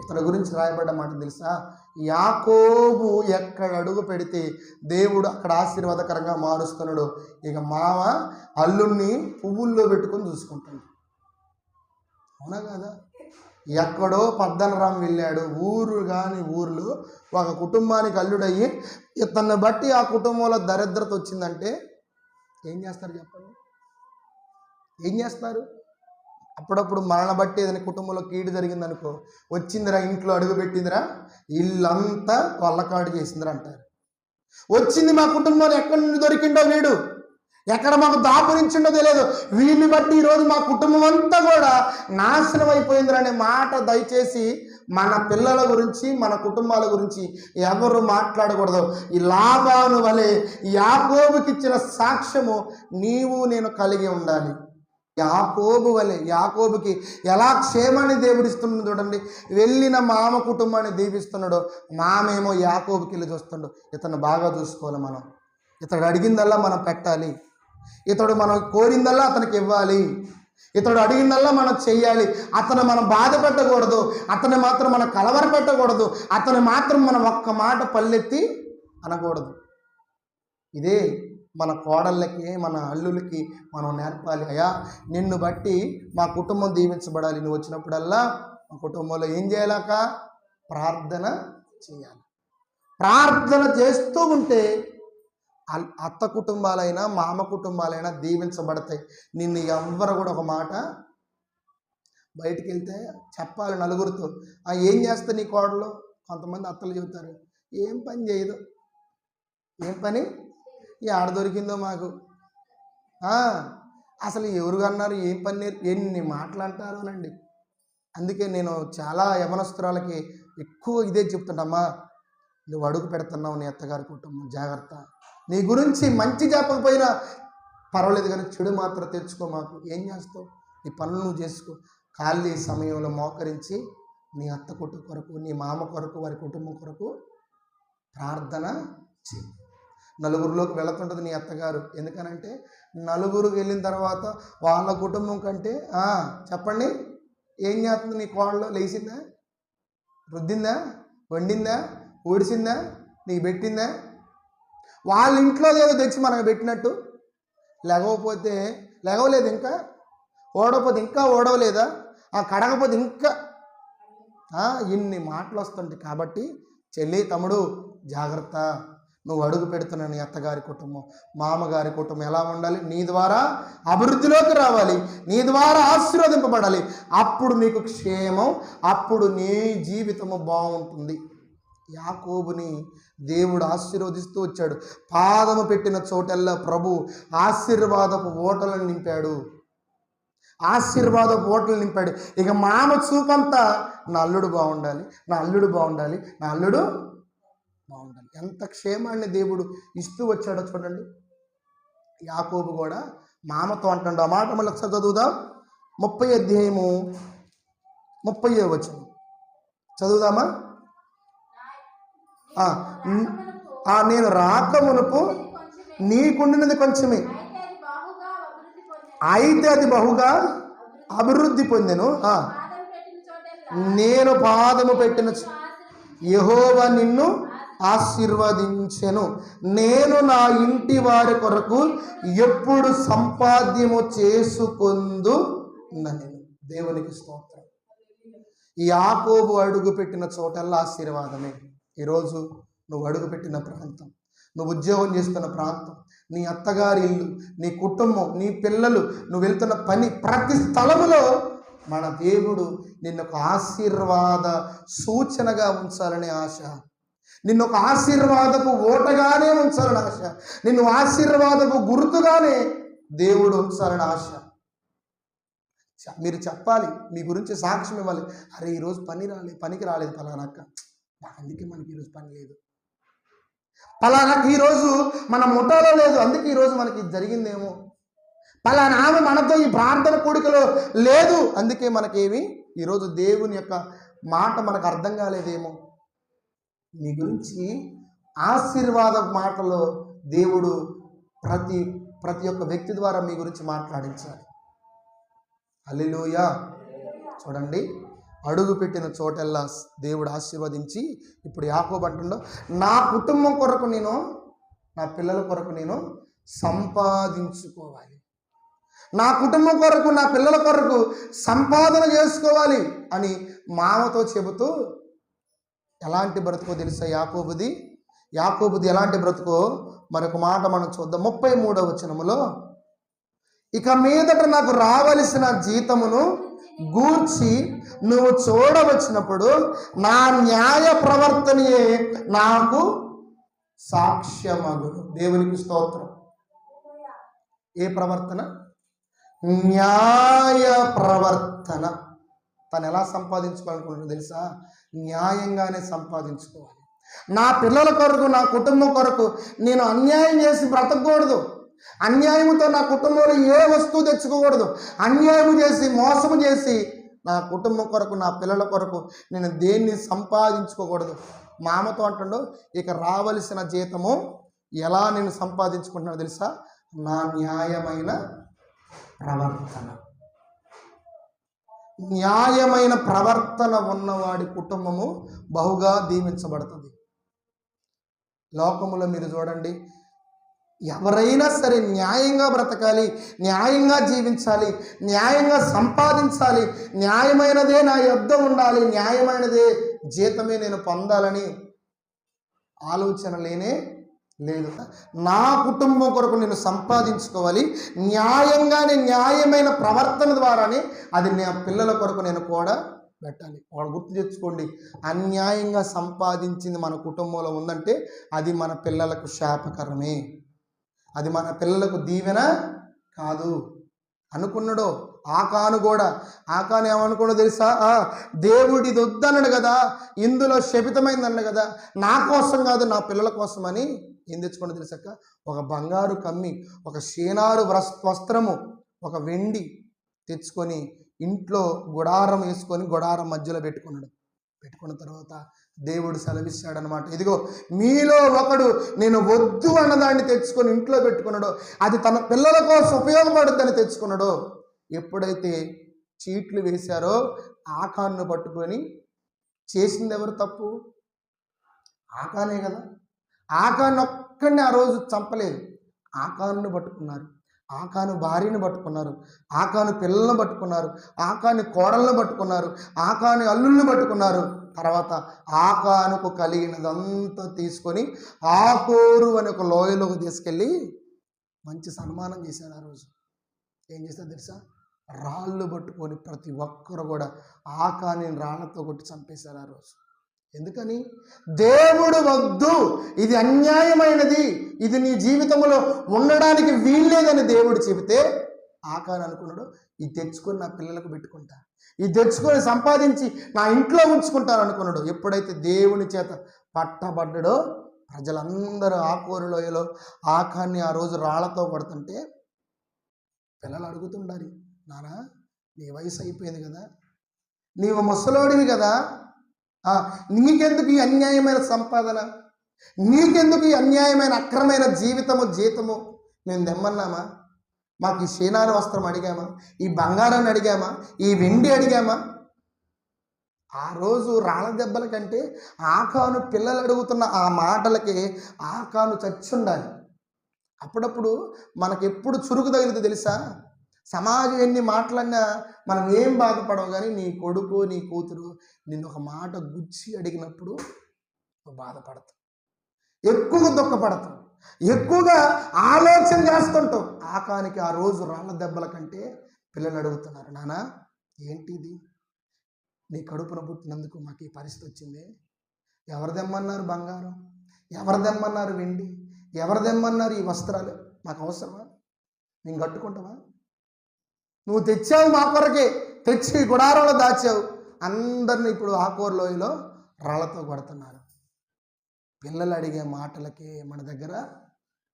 ఇతని గురించి రాయబడ్డ మాట తెలుసా? యాకోబు ఎక్కడ అడుగు పెడితే దేవుడు అక్కడ ఆశీర్వాదకరంగా మారుస్తున్నాడు. ఇక మామ అల్లుణ్ణి పువ్వుల్లో పెట్టుకొని చూసుకుంటాడు. అవునా కదా? ఎక్కడో పద్దనరాం వెళ్ళాడు, ఊరు కాని ఊర్లో ఒక కుటుంబానికి అల్లుడయ్యి ఇతన్ని బట్టి ఆ కుటుంబంలో దరిద్రత వచ్చిందంటే ఏం చేస్తారు చెప్పండి? ఏం చేస్తారు? అప్పుడప్పుడు మరణ బట్టి ఏదైనా కుటుంబంలో కీడు జరిగిందనుకో, వచ్చిందిరా ఇంట్లో అడుగు పెట్టిందిరా, ఇల్లంతా కొల్లకాడు చేసిందిరా అంటారు. వచ్చింది మా కుటుంబంలో ఎక్కడి నుండి దొరికిండో వీడు, ఎక్కడ మాకు దాపురించిండో తెలియదు, వీళ్ళని బట్టి ఈరోజు మా కుటుంబం అంతా కూడా నాశనం అయిపోయిందిరా అనే మాట దయచేసి మన పిల్లల గురించి మన కుటుంబాల గురించి ఎవరు మాట్లాడకూడదు. ఈ లాబాను వలె యాకోబుకి ఇచ్చిన సాక్ష్యము నీవు నేను కలిగి ఉండాలి. యాకోబు వలె యాకోబుకి ఎలా క్షేమాన్ని దేవుడిస్తున్నాడు చూడండి. వెళ్ళిన మామ కుటుంబాన్ని దీవిస్తున్నాడు, మామేమో యాకోబుకి వెళ్ళి చూస్తుండు. ఇతను బాగా చూసుకోవాలి మనం. ఇతడు అడిగిందల్లా మనం పెట్టాలి. ఇతడు మనం కోరిందల్లా అతనికి ఇవ్వాలి. ఇతడు అడిగిందల్లా మనం చెయ్యాలి. అతను మనం బాధ పెట్టకూడదు, అతని మాత్రం మనం కలవర పెట్టకూడదు, అతని మాత్రం మనం ఒక్క మాట పల్లెత్తి అనకూడదు. ఇదే మన కోడళ్ళకి మన అల్లులకి మనం నేర్పాలి. అయ్యా నిన్ను బట్టి మా కుటుంబం దీవించబడాలి, నువ్వు వచ్చినప్పుడల్లా మా కుటుంబంలో ఏం చేయాలక? ప్రార్థన చేయాలి. ప్రార్థన చేస్తూ ఉంటే అత్త కుటుంబాలైనా మామ కుటుంబాలైనా దీవించబడతాయి. నిన్ను ఎవ్వరు కూడా ఒక మాట బయటికి వెళ్తే చెప్పాలి నలుగురితో, ఏం చేస్తా నీ కోడలు? కొంతమంది అత్తలు చెబుతారు, ఏం పని చేయదు. ఏం పని? ఆడ దొరికిందో మాకు. అసలు ఎవరు అన్నారు? ఏం పని ఎన్ని మాటలు అంటారు అనండి. అందుకే నేను చాలా యవనస్తురాలకి ఎక్కువ ఇదే చెప్తుంటమ్మా, నువ్వు అడుగు పెడుతున్నావు నీ అత్తగారి కుటుంబం, జాగ్రత్త. నీ గురించి మంచి చెప్పకపోయినా పర్వాలేదు కానీ చెడు మాత్రం తెచ్చుకో మాకు. ఏం చేస్తావు? నీ పనులు నువ్వు చేసుకో. ఖాళీ సమయంలో మోకరించి నీ అత్త కొరకు నీ మామ కొరకు వారి కుటుంబం కొరకు ప్రార్థన చేయి. నలుగురిలోకి వెళుతుంటుంది నీ అత్తగారు. ఎందుకనంటే నలుగురికి వెళ్ళిన తర్వాత వాళ్ళ కుటుంబం కంటే చెప్పండి ఏం చేస్తుంది? నీ కోడలో లేచిందా, రుద్దిందా, వండిందా, ఊడిసిందా, నీకు పెట్టిందా? వాళ్ళ ఇంట్లో ఏదో తెచ్చి మనకు పెట్టినట్టు లేకపోతే లేవలేదు, ఇంకా ఓడకపోతే ఇంకా ఓడవలేదా, కడగపోతే ఇంకా ఇన్ని మాటలు వస్తుంటాయి. కాబట్టి చెల్లి తమ్ముడు జాగ్రత్త. నువ్వు అడుగు పెడుతున్న నీ అత్తగారి కుటుంబం మామగారి కుటుంబం ఎలా ఉండాలి? నీ ద్వారా అభివృద్ధిలోకి రావాలి, నీ ద్వారా ఆశీర్వదింపబడాలి. అప్పుడు నీకు క్షేమం, అప్పుడు నీ జీవితము బాగుంటుంది. యాకోబుని దేవుడు ఆశీర్వదిస్తూ వచ్చాడు. పాదము పెట్టిన చోటల్లా ప్రభు ఆశీర్వాదపు ఓటలను నింపాడు. ఆశీర్వాదపు ఓటలు నింపాడు. ఇక మామ చూపంతా నా అల్లుడు బాగుండాలి, నా అల్లుడు బాగుండాలి, నా అల్లుడు బాగుండాలి. ఎంత క్షేమాన్ని దేవుడు ఇస్తూ వచ్చాడో చూడండి. యాకోబు కూడా మామతో అంటాడు. ఆ మాట మళ్ళీ ఒకసారి చదువుదాం. 30వ అధ్యాయము 30వ వచనం చదువుదామా? నేను రాకమునుపు నీకుండినది కొంచెమే, అయితే అది బహుగా అభివృద్ధి పొందెను. నేను పాదము పెట్టిన యెహోవా నిన్ను ఆశీర్వదించెను. నేను నా ఇంటి వారి కొరకు ఎప్పుడు సంపాద్యము చేసుకొందు. నేను దేవునికి స్తోత్రం. ఈ యాకోబు అడుగు పెట్టిన చోటల్లా ఆశీర్వాదమే. ఈరోజు నువ్వు అడుగు పెట్టిన ప్రాంతం, నువ్వు ఉద్యోగం చేస్తున్న ప్రాంతం, నీ అత్తగారి ఇల్లు, నీ కుటుంబం, నీ పిల్లలు, నువ్వు వెళ్తున్న పని, ప్రతి స్థలములో మన దేవుడు నిన్ను ఒక ఆశీర్వాద సూచనగా ఉంచాలనే ఆశ, నిన్ను ఒక ఆశీర్వాదపు ఓటగానే ఉంచాలని ఆశ, నిన్ను ఆశీర్వాదపు గుర్తుగానే దేవుడు ఉంచాలని ఆశ. మీరు చెప్పాలి, మీ గురించి సాక్ష్యం ఇవ్వాలి. అరే ఈరోజు పనికి రాలేదు పలానాక్క, అందుకే మనకి ఈరోజు పని లేదు. పలానాకి ఈరోజు మన ముఠాలో లేదు, అందుకే ఈరోజు మనకి ఇది జరిగిందేమో. పలానా ఆమె మనతో ఈ ప్రార్థన కూడికలో లేదు, అందుకే మనకేమి ఈరోజు దేవుని యొక్క మాట మనకు అర్థం కాలేదేమో. మీ గురించి ఆశీర్వాద మాటలో దేవుడు ప్రతి ఒక్క వ్యక్తి ద్వారా మీ గురించి మాట్లాడించాలి. హల్లెలూయా. చూడండి, అడుగు పెట్టిన చోటల్లా దేవుడు ఆశీర్వదించి, ఇప్పుడు యాకోబు అంటుండో, నా కుటుంబం కొరకు నేను, నా పిల్లల కొరకు నేను సంపాదించుకోవాలి, నా కుటుంబం కొరకు, నా పిల్లల కొరకు సంపాదన చేసుకోవాలి అని మామతో చెబుతూ, ఎలాంటి బ్రతుకో తెలుసా యాకోబుది ఎలాంటి బ్రతుకో మరొక మాట మనం చూద్దాం. 33వ వచనములో, ఇక మీదట నాకు రావలసిన జీతమును గూర్చి నువ్వు చూడవచ్చినప్పుడు నా న్యాయ ప్రవర్తనయే నాకు సాక్ష్యమగును. దేవునికి స్తోత్రం. ఏ ప్రవర్తన? న్యాయ ప్రవర్తన. తను ఎలా సంపాదించుకోవాలనుకుంటున్నా తెలుసా? న్యాయంగానే సంపాదించుకోవాలి. నా పిల్లల కొరకు, నా కుటుంబం కొరకు నేను అన్యాయం చేసి బ్రతకూడదు, అన్యాయంతో నా కుటుంబంలో ఏ వస్తువు తెచ్చుకోకూడదు, అన్యాయం చేసి మోసము చేసి నా కుటుంబం కొరకు, నా పిల్లల కొరకు నేను దేన్ని సంపాదించుకోకూడదు. మామతో అంటుండో, ఇక రావలసిన జీతము ఎలా నేను సంపాదించుకుంటున్నాను తెలుసా? నా న్యాయమైన ప్రవర్తన. న్యాయమైన ప్రవర్తన ఉన్నవాడి కుటుంబము బహుగా దీవించబడుతుంది. లోకములో మీరు చూడండి, ఎవరైనా సరే న్యాయంగా బ్రతకాలి, న్యాయంగా జీవించాలి, న్యాయంగా సంపాదించాలి, న్యాయమైనదే నా యొద్ద ఉండాలి, న్యాయమైనదే జీతమే నేను పొందాలని ఆలోచన లేనే లేదు. నా కుటుంబం కొరకు నేను సంపాదించుకోవాలి, న్యాయంగానే, న్యాయమైన ప్రవర్తన ద్వారానే అది నా పిల్లల కొరకు నేను కూడా పెట్టాలి. వాడు గుర్తు తెచ్చుకోండి, అన్యాయంగా సంపాదించింది మన కుటుంబంలో ఉందంటే అది మన పిల్లలకు శాపకరమే, అది మన పిల్లలకు దీవెన కాదు అనుకున్నాడో. ఆకాను ఏమనుకున్నాడో తెలుసా? దేవుడు ఇది వద్దన్నాడు కదా, ఇందులో శపితమైందన్నాడు కదా, నా కోసం కాదు నా పిల్లల కోసం అని ఏం తెచ్చుకున్నా తెలుసాక? ఒక బంగారు కమ్మి, ఒక షేనారు వస్త్రము, ఒక వెండి తెచ్చుకొని ఇంట్లో గుడారం వేసుకొని గుడారం మధ్యలో పెట్టుకున్న తర్వాత దేవుడు సెలవిస్తాడనమాట, ఇదిగో మీలో ఒకడు నేను వద్దు అన్నదాన్ని తెచ్చుకొని ఇంట్లో పెట్టుకున్నాడో, అది తన పిల్లల కోసం ఉపయోగపడుద్దని తెచ్చుకున్నాడో, ఎప్పుడైతే చీట్లు వేశారో ఆకాను పట్టుకొని, చేసింది ఎవరు తప్పు? ఆకానే కదా. ఆకాను ఒక్కడిని ఆ రోజు చంపలేదు, ఆకాను పట్టుకున్నారు, ఆకాను భార్యను పట్టుకున్నారు, ఆకాను పిల్లలను పట్టుకున్నారు, ఆకాను కోడలను పట్టుకున్నారు, ఆకాను అల్లుళ్ళని పట్టుకున్నారు. తర్వాత ఆకానుకు కలిగినదంతా తీసుకొని ఆకోరు అనే ఒక లోయలోకి తీసుకెళ్ళి మంచి సన్మానం చేశారు. ఆ రోజు ఏం చేశారు తెలుసా? రాళ్ళు పట్టుకొని ప్రతి ఒక్కరు కూడా ఆకాని రాళ్లతో కొట్టి చంపేశారు ఆ రోజు. ఎందుకని? దేవుడు వద్దు, ఇది అన్యాయమైనది, ఇది నీ జీవితంలో ఉండడానికి వీల్లేదని దేవుడు చెబితే ఆకాను అనుకున్నాడు, ఇది తెచ్చుకొని నా పిల్లలకు పెట్టుకుంటా, ఇది తెచ్చుకొని సంపాదించి నా ఇంట్లో ఉంచుకుంటాను అనుకున్నాడు. ఎప్పుడైతే దేవుని చేత పట్టబడ్డాడో ప్రజలందరూ ఆకోరు లోయలో ఆకాన్ని ఆ రోజు రాళ్లతో కొడుతుంటే పిల్లలు అడుగుతుండాలి, నానా నీ వయసు అయిపోయింది కదా, నీవు ముసలోడివి కదా, నీకెందుకు ఈ అన్యాయమైన సంపాదన, నీకెందుకు ఈ అన్యాయమైన అక్రమైన జీతము మేము తెమ్మన్నామా? మాకు ఈ షేనారు వస్త్రం అడిగామా, ఈ బంగారాన్ని అడిగామా, ఈ వెండి అడిగామా? ఆ రోజు రాళ్ళ దెబ్బల కంటే ఆకాను పిల్లలు అడుగుతున్న ఆ మాటలకి ఆకాను చచ్చుండాలి. అప్పుడప్పుడు మనకెప్పుడు చురుకు తగిలితే తెలుసా? సమాజం ఎన్ని మాటలన్నా మనం ఏం బాధపడవు, కానీ నీ కొడుకు నీ కూతురు నిన్ను ఒక మాట గుచ్చి అడిగినప్పుడు నువ్వు బాధపడతావు, ఎక్కువగా దుఃఖపడతావు, ఎక్కువగా ఆలోచన చేస్తుంటావు. ఆకానికి ఆ రోజు రాళ్ళ దెబ్బల కంటే పిల్లలు అడుగుతున్నారు, నాన్న ఏంటిది, నీ కడుపున పుట్టినందుకు మాకు ఈ పరిస్థితి వచ్చింది. ఎవరు తెమ్మన్నారు బంగారం, ఎవరు తెమ్మన్నారు వెండి, ఎవరు తెమ్మన్నారు ఈ వస్త్రాలు? మాకు అవసరమా? నేను కట్టుకుంటావా? నువ్వు తెచ్చావు మా కొరకే, తెచ్చి గుడారంలో దాచావు. అందరిని ఇప్పుడు ఆకోరు లోయలో రాళ్లతో కొడుతున్నారు. పిల్లలు అడిగే మాటలకి మన దగ్గర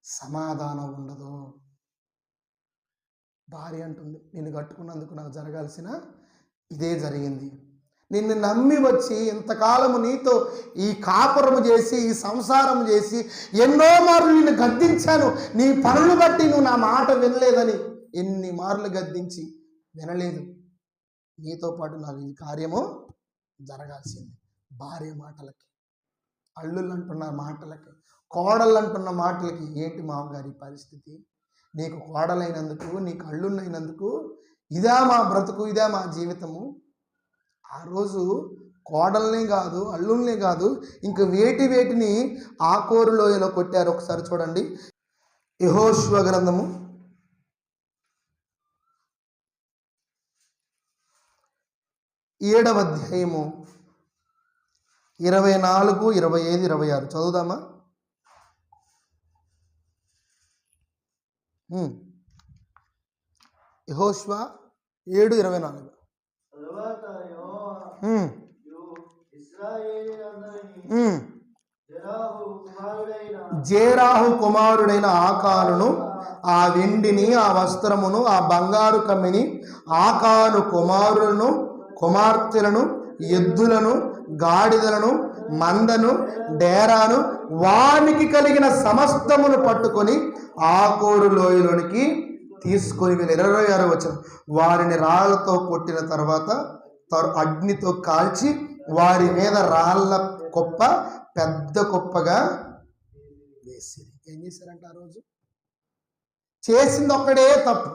సమాధానం ఉండదు. భార్య అంటుంది, నిన్ను కట్టుకున్నందుకు నాకు జరగాల్సిన ఇదే జరిగింది. నిన్ను నమ్మి వచ్చి ఇంతకాలము నీతో ఈ కాపురము చేసి ఈ సంసారం చేసి ఎన్నో మార్లు నిన్ను గద్దించాను, నీ పనులు బట్టి నువ్వు నా మాట వినలేదని ఎన్ని మార్లు గద్దించి వినలేదు. నీతో పాటు నాకు ఈ కార్యము జరగాల్సింది. భార్య మాటలకి, అల్లుళ్ళు అంటున్న మాటలకి, కోడళ్ళు అంటున్న మాటలకి ఏంటి మామగారి పరిస్థితి? నీకు కోడలైనందుకు, నీకు అల్లుళ్ళైనందుకు ఇదా మా బ్రతుకు, ఇదా మా జీవితము? ఆ రోజు కోడల్నే కాదు, అల్లుల్నే కాదు, ఇంక వేటిని ఆకోరు లోయలో కొట్టారు. ఒకసారి చూడండి, యెహోషువ గ్రంథము 7వ అధ్యాయము 24, 25, 26 చదువుదామా? యెహోషువ 7:24. జేరాహు కుమారుడైన ఆకానును, ఆ వెండిని, ఆ వస్త్రమును, ఆ బంగారు కమ్మిని, ఆకాను కుమారులను, కుమార్తెలను, ఎద్దులను, గాడిదలను, మందను, డేరాను, వానికి కలిగిన సమస్తమును పట్టుకొని ఆకోరు లోయలోనికి తీసుకొని వెళ్ళి 26వ వచనం, వారిని రాళ్లతో కొట్టిన తర్వాత అగ్నితో కాల్చి వారి మీద రాళ్ళ కుప్ప పెద్ద కుప్పగా వేసి. ఏం చేశారంట ఆ రోజు? చేసింది ఒక్కడే తప్పు.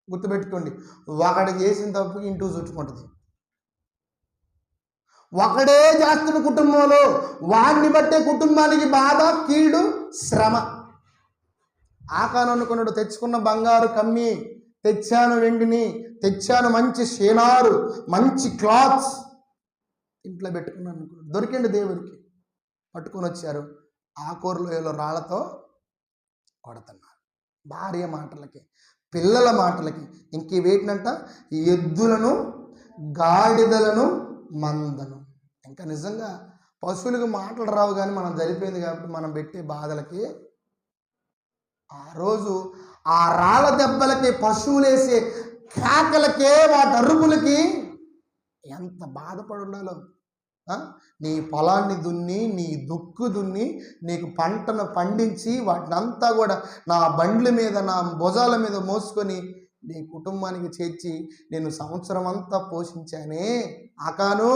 గుర్తుపెట్టుకోండి, ఒకడు చేసిన తప్పు ఇంటూ చుట్టుకుంటుంది. ఒకడే చేస్తున్న కుటుంబంలో వాడిని బట్టే కుటుంబానికి బాధ, కీడు, శ్రమ. ఆకాను అనుకున్నాడు, తెచ్చుకున్న బంగారు కమ్మి, తెచ్చాను వెండిని, తెచ్చాను మంచి షేనారు, మంచి క్లాత్స్ ఇంట్లో పెట్టుకున్నాను అనుకున్నాడు. దొరికిండు దేవుడికి. పట్టుకొని వచ్చారు, ఆకోరు లోయలో రాళ్లతో కొడుతున్నారు. భార్య మాటలకి, పిల్లల మాటలకి, ఇంక వేటినంట, ఎద్దులను, గాడిదలను, మందను. ఇంకా నిజంగా పశువులకు మాటలు రావు, కానీ మనం జరిపోయింది కాబట్టి మనం పెట్టే బాధలకి, ఆ రోజు ఆ రాళ్ళ దెబ్బలకి, పశువులేసే కేకలకే, వాటి అరుపులకి ఎంత బాధపడి ఉండాలో. నీ పొలాన్ని దున్ని, నీ దుక్కు దున్ని, నీకు పంటను పండించి వాటినంతా కూడా నా బండ్ల మీద, నా భుజాల మీద మోసుకొని నీ కుటుంబానికి చేర్చి నేను సంవత్సరం అంతా పోషించానే. ఆకాను,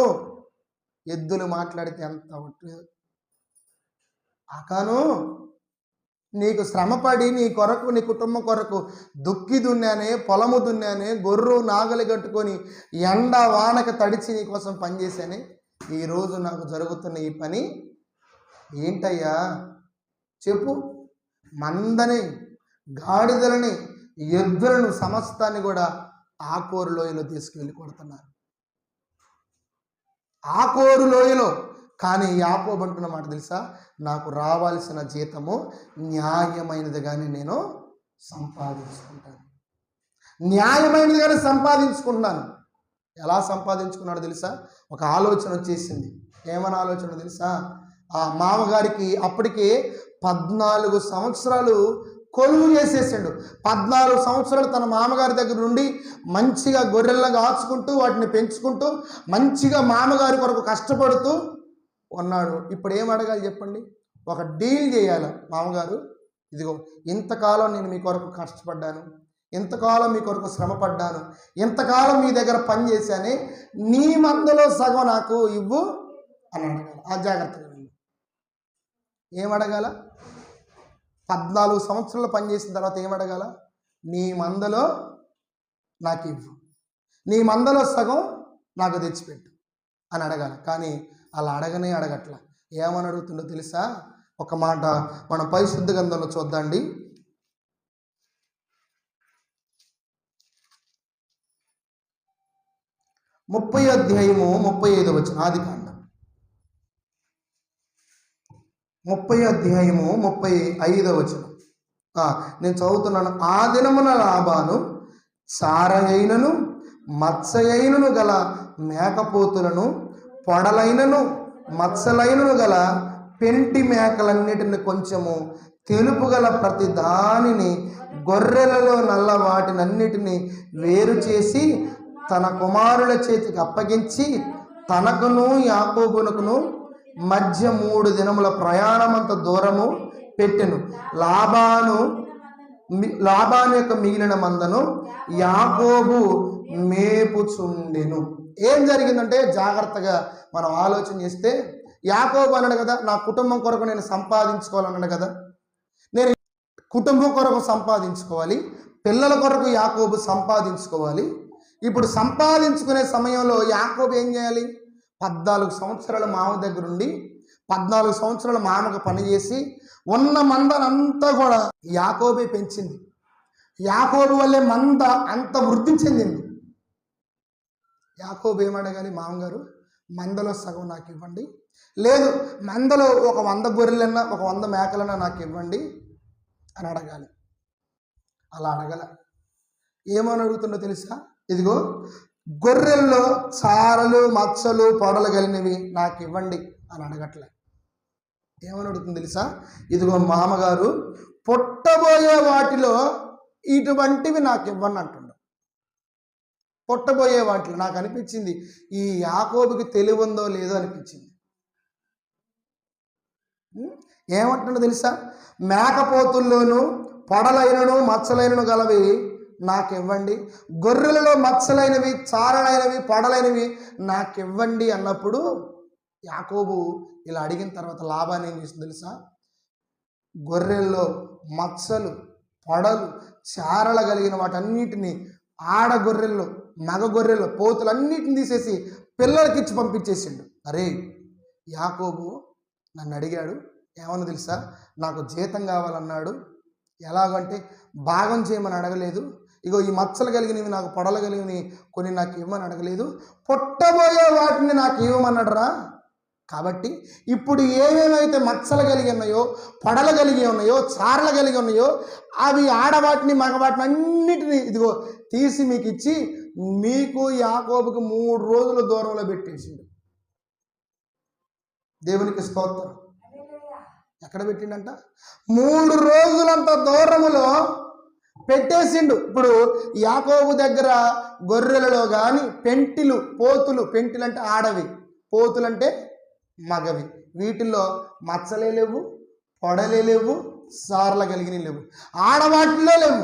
ఎద్దులు మాట్లాడితే ఎంత ఆకాను, నీకు శ్రమపడి నీ కొరకు, నీ కుటుంబం కొరకు దుక్కి దున్నానే, పొలము దున్నానే, గొర్రు నాగలి కట్టుకొని ఎండ వానక తడిచి నీ కోసం పనిచేశానే. ఈరోజు నాకు జరుగుతున్న ఈ పని ఏంటయ్యా చెప్పు? మందని, గాడిదలని, ఎద్దులను, సమస్తాన్ని కూడా ఆకోరు లోయలో తీసుకెళ్ళి కొడుతున్నారు. ఆకోరు లోయలో. కానీ యాకోబు అంటున్న మాట తెలుసా? నాకు రావాల్సిన జీతము న్యాయమైనదిగానే నేను సంపాదించుకుంటాను. న్యాయమైనదిగానే సంపాదించుకుంటున్నాను. ఎలా సంపాదించుకున్నాడో తెలుసా? ఒక ఆలోచన వచ్చేసింది. ఏమని ఆలోచన తెలుసా? ఆ మామగారికి అప్పటికే 14 సంవత్సరాలు కొలువు చేసేసాడు. 14 సంవత్సరాలు తన మామగారి దగ్గర నుండి మంచిగా గొర్రెల్లాగా ఆచుకుంటూ, వాటిని పెంచుకుంటూ, మంచిగా మామగారి కొరకు కష్టపడుతూ ఉన్నాడు. ఇప్పుడు ఏం అడగాలి చెప్పండి? ఒక డీల్ చేయాలి. మామగారు, ఇదిగో ఇంతకాలం నేను మీ కొరకు కష్టపడ్డాను, ఇంతకాలం మీ కొరకు శ్రమ పడ్డాను, ఇంతకాలం మీ దగ్గర పని చేశానే, నీ మందలో సగం నాకు ఇవ్వు అని అడగాల. ఆ జాగ్రత్తగా ఏమడగాల? 14 సంవత్సరాలు పనిచేసిన తర్వాత ఏమడగాల? నీ మందలో నాకు ఇవ్వు, నీ మందలో సగం నాకు తెచ్చిపెట్టు అని అడగాలి. కానీ అలా అడగట్ల. ఏమని అడుగుతుండో తెలుసా? ఒక మాట మనం పరిశుద్ధ గ్రంథంలో చూద్దాండి. 30 ఆదికాండం 30 నేను చదువుతున్నాను. ఆ దినమున లాబాను సారయైనను మత్స్యయైనను గల మేకపోతులను, పొడలైనను మత్స్యలైనను గల పెంటి మేకలన్నిటిని, కొంచెము తెలుపు గల ప్రతి దానిని, గొర్రెలలో నల్ల వాటినన్నిటిని వేరు చేసి తన కుమారుల చేతికి అప్పగించి, తనకును యాకోబునకును మధ్య 3 దినముల ప్రయాణమంత దూరము పెట్టెను. లాబాను యొక్క మిగిలిన మందను యాకోబు మేపుచుండెను. ఏం జరిగిందంటే, జాగ్రత్తగా మనం ఆలోచన చేస్తే, యాకోబు అన్నాడు కదా, నా కుటుంబం కొరకు నేను సంపాదించుకోవాలన్నాడు కదా, నేను కుటుంబం కొరకు సంపాదించుకోవాలి, పిల్లల కొరకు యాకోబు సంపాదించుకోవాలి. ఇప్పుడు సంపాదించుకునే సమయంలో యాకోబు ఏం చేయాలి? 14 సంవత్సరాల మామ దగ్గర ఉండి, 14 సంవత్సరాల మామకు పనిచేసి ఉన్న మందనంతా కూడా యాకోబే పెంచింది. యాకోబు వల్లే మంద అంత వృద్ధి చెందింది. యాకోబు ఏమడగాలి? మామగారు, మందలో సగం నాకు ఇవ్వండి, లేదు మందలో ఒక 100 గొర్రెలన్నా ఒక 100 మేకలన్నా నాకు ఇవ్వండి అని అడగాలి. అలా అడగల. ఏమని అడుగుతుండో తెలుసా? ఇదిగో గొర్రెల్లో చారలు మచ్చలు పొడలు కలిగినవి నాకు ఇవ్వండి అని అడగట్లే. ఏమని అడుగుతుంది తెలుసా? ఇదిగో మామగారు, పుట్టబోయే వాటిలో ఇటువంటివి నాకు ఇవ్వండి అంటుండ. పుట్టబోయే వాటిలో నాకు అనిపించింది, ఈ యాకోబుకి తెలివి ఉందో లేదో అనిపించింది. ఏమంటుండో తెలుసా? మేకపోతుల్లోనూ పొడలైనను మచ్చలైనను గలవి నాకు ఇవ్వండి, గొర్రెలలో మచ్చలైనవి చారలైనవి పొడలైనవి నాకు ఇవ్వండి అన్నప్పుడు యాకోబు ఇలా అడిగిన తర్వాత లాబాను ఏం చేస్తుంది తెలుసా? గొర్రెల్లో మచ్చలు పొడలు చారల కలిగిన వాటన్నిటిని, ఆడ గొర్రెల్లో మగ గొర్రెల్లో పోతులన్నిటిని తీసేసి పిల్లలకి ఇచ్చి పంపించేసిండు. అరే, యాకోబు నన్ను అడిగాడు, ఏమన్నా తెలుసా? నాకు జీతం కావాలన్నాడు. ఎలాగంటే భాగం చేయమని అడగలేదు, ఇగో ఈ మచ్చలు కలిగినవి నాకు పొడలు కలిగినవి కొన్ని నాకు ఇవ్వమని అడగలేదు, పుట్టబోయే వాటిని నాకు ఇవ్వమన్నాడరా. కాబట్టి ఇప్పుడు ఏమేమైతే మచ్చలు కలిగి ఉన్నాయో, పొడలు కలిగి ఉన్నాయో, చారలు కలిగి ఉన్నాయో, అవి ఆడవాటిని మగవాటిని అన్నిటినీ ఇదిగో తీసి మీకు ఇచ్చి, మీకు యాకోబుకి 3 రోజుల దూరంలో పెట్టేసిండు. దేవునికి స్తోత్రం. ఎక్కడ పెట్టిండంట? 3 రోజులంత దూరములో పెట్టేసిండు. ఇప్పుడు యాకోబు దగ్గర గొర్రెలలో కానీ పెంటిలు, పోతులు, పెంటిలు అంటే ఆడవి, పోతులు అంటే మగవి, వీటిల్లో మచ్చలే లేవు, పొడలే లేవు, సార్లు కలిగినవి లేవు, ఆడవాటిలో లేవు.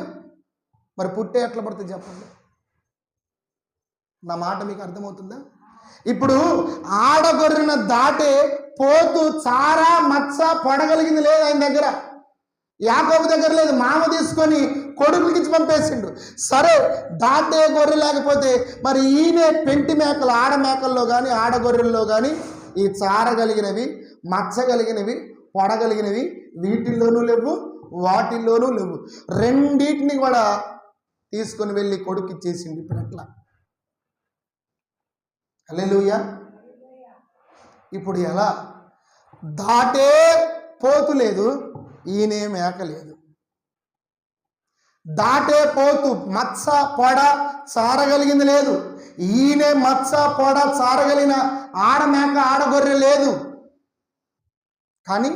మరి పుట్టే ఎట్లా పడుతుంది చెప్పండి? నా మాట మీకు అర్థమవుతుందా? ఇప్పుడు ఆడగొర్రెన దాటే పోతు చారా మచ్చ పొడగలిగింది లేదు ఆయన దగ్గర, యాకోబు దగ్గర లేదు. మామ తీసుకొని కొడుకులకి ఇచ్చి పంపేసిండు. సరే, దాటే గొర్రె లేకపోతే మరి ఈయనే పెంటి మేకలు, ఆడ మేకల్లో కానీ ఆడగొర్రెల్లో కానీ ఈ చారగలిగినవి, మచ్చగలిగినవి, పొడగలిగినవి వీటిల్లోనూ లేవు, వాటిల్లోనూ లేవు. రెండింటిని కూడా తీసుకొని వెళ్ళి కొడుకు ఇచ్చేసింది. ఇప్పుడు ఎట్లా? హల్లెలూయా. ఇప్పుడు ఎలా? దాటే పోతు లేదు, ఈయనే మేక లేదు. దాటే పోతు మచ్చ పొడ చారగలిగింది లేదు, ఈయనే మచ్చ పొడ చారగలిగిన ఆడ మేక ఆడగొర్రె లేదు. కానీ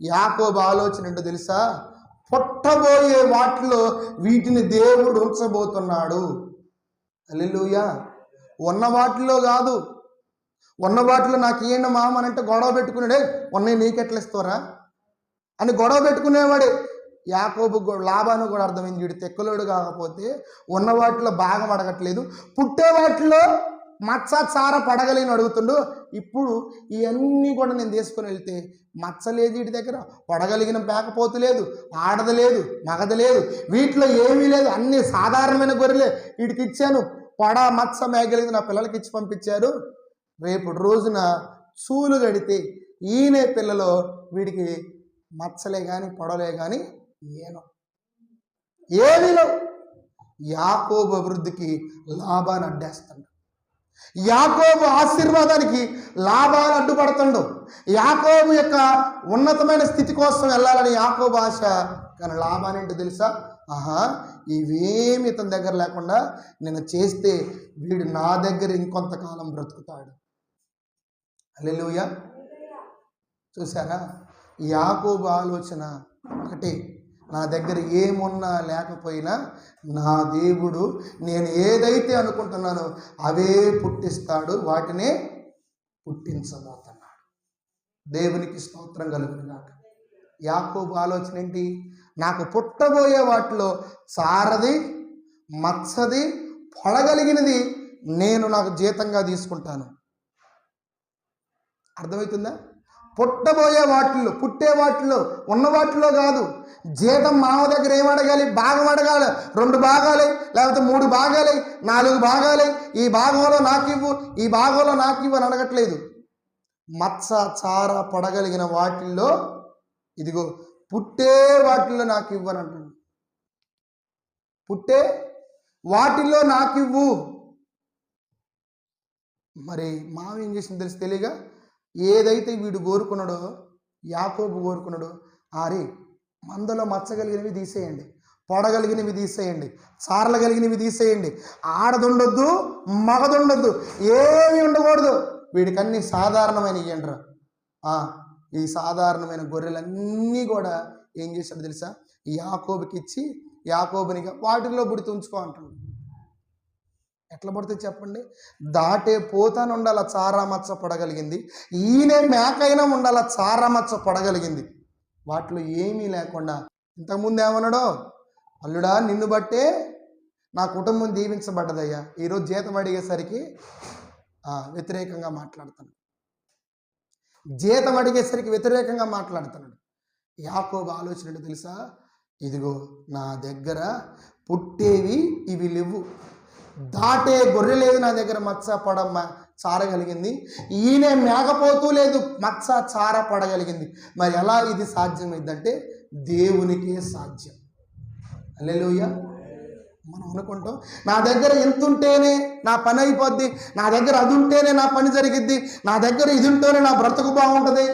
యాకోబు ఆలోచన ఏంటో తెలుసా? పుట్టబోయే వాటిలో వీటిని దేవుడు ఉంచబోతున్నాడు. హల్లెలూయా. ఉన్న వాటిలో కాదు. ఉన్న వాటిలో నాకు ఏంటి మామ అని అంటే గొడవ పెట్టుకున్నాడే, ఉన్నాయి నీకెట్లా ఇస్తారా అని గొడవ పెట్టుకునేవాడే. యాకోబు లాభాను కూడా అర్థమైంది, వీడు తెక్కలోడు కాకపోతే ఉన్న వాటిలో భాగం అడగట్లేదు, పుట్టే వాటిలో మచ్చ చార పడగలేని అడుగుతుండు. ఇప్పుడు ఇవన్నీ కూడా నేను తీసుకొని వెళ్తే మచ్చ లేదు వీటి దగ్గర, పడగలిగిన పేకపోతు లేదు, ఆడది లేదు, మగది లేదు, వీటిలో ఏమీ లేదు, అన్ని సాధారణమైన గొర్రెలే వీటికి ఇచ్చాను, పడ మచ్చ మేగలిగి నా పిల్లలకి ఇచ్చి పంపించారు. రేపు రోజున చూలు గడితే ఈయనే పిల్లలో వీడికి మచ్చలే కానీ పొడలే కానీ ఏమీ లేవు. యాకోబు అభివృద్ధికి లాభాన్ని అడ్డేస్తాడు, యాకోబు ఆశీర్వాదానికి లాభాలు అడ్డుపడుతుండు. యాకోబు యొక్క ఉన్నతమైన స్థితి కోసం వెళ్ళాలని యాకోబు ఆశ, కానీ లాభాన్ని ఏంటో తెలుసా? ఇవేమి ఇతని దగ్గర లేకుండా నేను చేస్తే వీడు నా దగ్గర ఇంకొంతకాలం బ్రతుకుతాడు. హల్లెలూయా. చూసారా, యాకోబు ఆలోచన ఒకటి, నా దగ్గర ఏమున్నా లేకపోయినా నా దేవుడు నేను ఏదైతే అనుకుంటున్నానో అవే పుట్టిస్తాడు, వాటినే పుట్టించబోతున్నాడు. దేవునికి స్తోత్రం కలుగునుగాక. యాకోబు ఆలోచన ఏంటి? నాకు పుట్టబోయే వాటిలో చారది, మచ్చది, పొడగలిగినది నేను నాకు జీతంగా తీసుకుంటాను. అర్థమవుతుందా? పుట్టబోయే వాటిల్లో, పుట్టే వాటిలో, ఉన్న వాటిలో కాదు. జీతం మామ దగ్గర ఏం అడగాలి? భాగం అడగాలి. 2 భాగాలే, లేకపోతే 3 భాగాలే, 4 భాగాలే, ఈ భాగంలో నాకు ఇవ్వు, ఈ భాగంలో నాకు ఇవ్వు అని అడగట్లేదు. మచ్చ చార పడగలిగిన వాటిల్లో, ఇదిగో పుట్టే వాటిల్లో నాకు ఇవ్వు అని అంటున్నాడు. పుట్టే వాటిల్లో నాకు ఇవ్వు. మరి మామ ఏం చేసింది తెలిసి తెలియగా, ఏదైతే వీడు కోరుకున్నాడో, యాకోబు కోరుకున్నాడో, మందలో మచ్చగలిగినవి తీసేయండి, పొడగలిగినవి తీసేయండి, చారలు కలిగినవి తీసేయండి, ఆడదుండొద్దు, మగదుండొద్దు, ఏమి ఉండకూడదు, వీడికన్నీ సాధారణమైన ఇయ్యండ్రా. ఈ సాధారణమైన గొర్రెలన్నీ కూడా ఏం చేశాడు తెలుసా? యాకోబుకి ఇచ్చి, యాకోబునిగా వాటిల్లో బుడితే ఉంచుకో అంటాడు. ఎట్లా పడితే చెప్పండి? దాటే పోతాను ఉండాల చారామచ్చ పొడగలిగింది, ఈయనే మేకైనా ఉండాల చారామచ్చ పొడగలిగింది. వాటిలో ఏమీ లేకుండా ఇంతకుముందు ఏమన్నాడో, అల్లుడా నిన్ను బట్టే నా కుటుంబం దీవించబడ్డదయ్యా, ఈరోజు జీతం అడిగేసరికి వ్యతిరేకంగా మాట్లాడుతున్నాడు. జీతం అడిగేసరికి వ్యతిరేకంగా మాట్లాడుతున్నాడు. యాకోబు ఆలోచన తెలుసా? ఇదిగో నా దగ్గర పుట్టేవి ఇవి లేవు, దాటే గొర్రె లేదు నా దగ్గర, మచ్చ పొడ చారగలిగింది, ఈయనే మేకపోతూ లేదు, మచ్చ చార పడగలిగింది. మరి ఎలా ఇది సాధ్యమైందంటే దేవునికే సాధ్యం. హల్లెలూయా. మనం అనుకుంటాం నా దగ్గర ఎంత ఉంటేనే నా పని అయిపోద్ది, నా దగ్గర అది ఉంటేనే నా పని జరిగిద్ది, నా దగ్గర ఇది ఉంటేనే నా బ్రతుకు బాగుంటుంది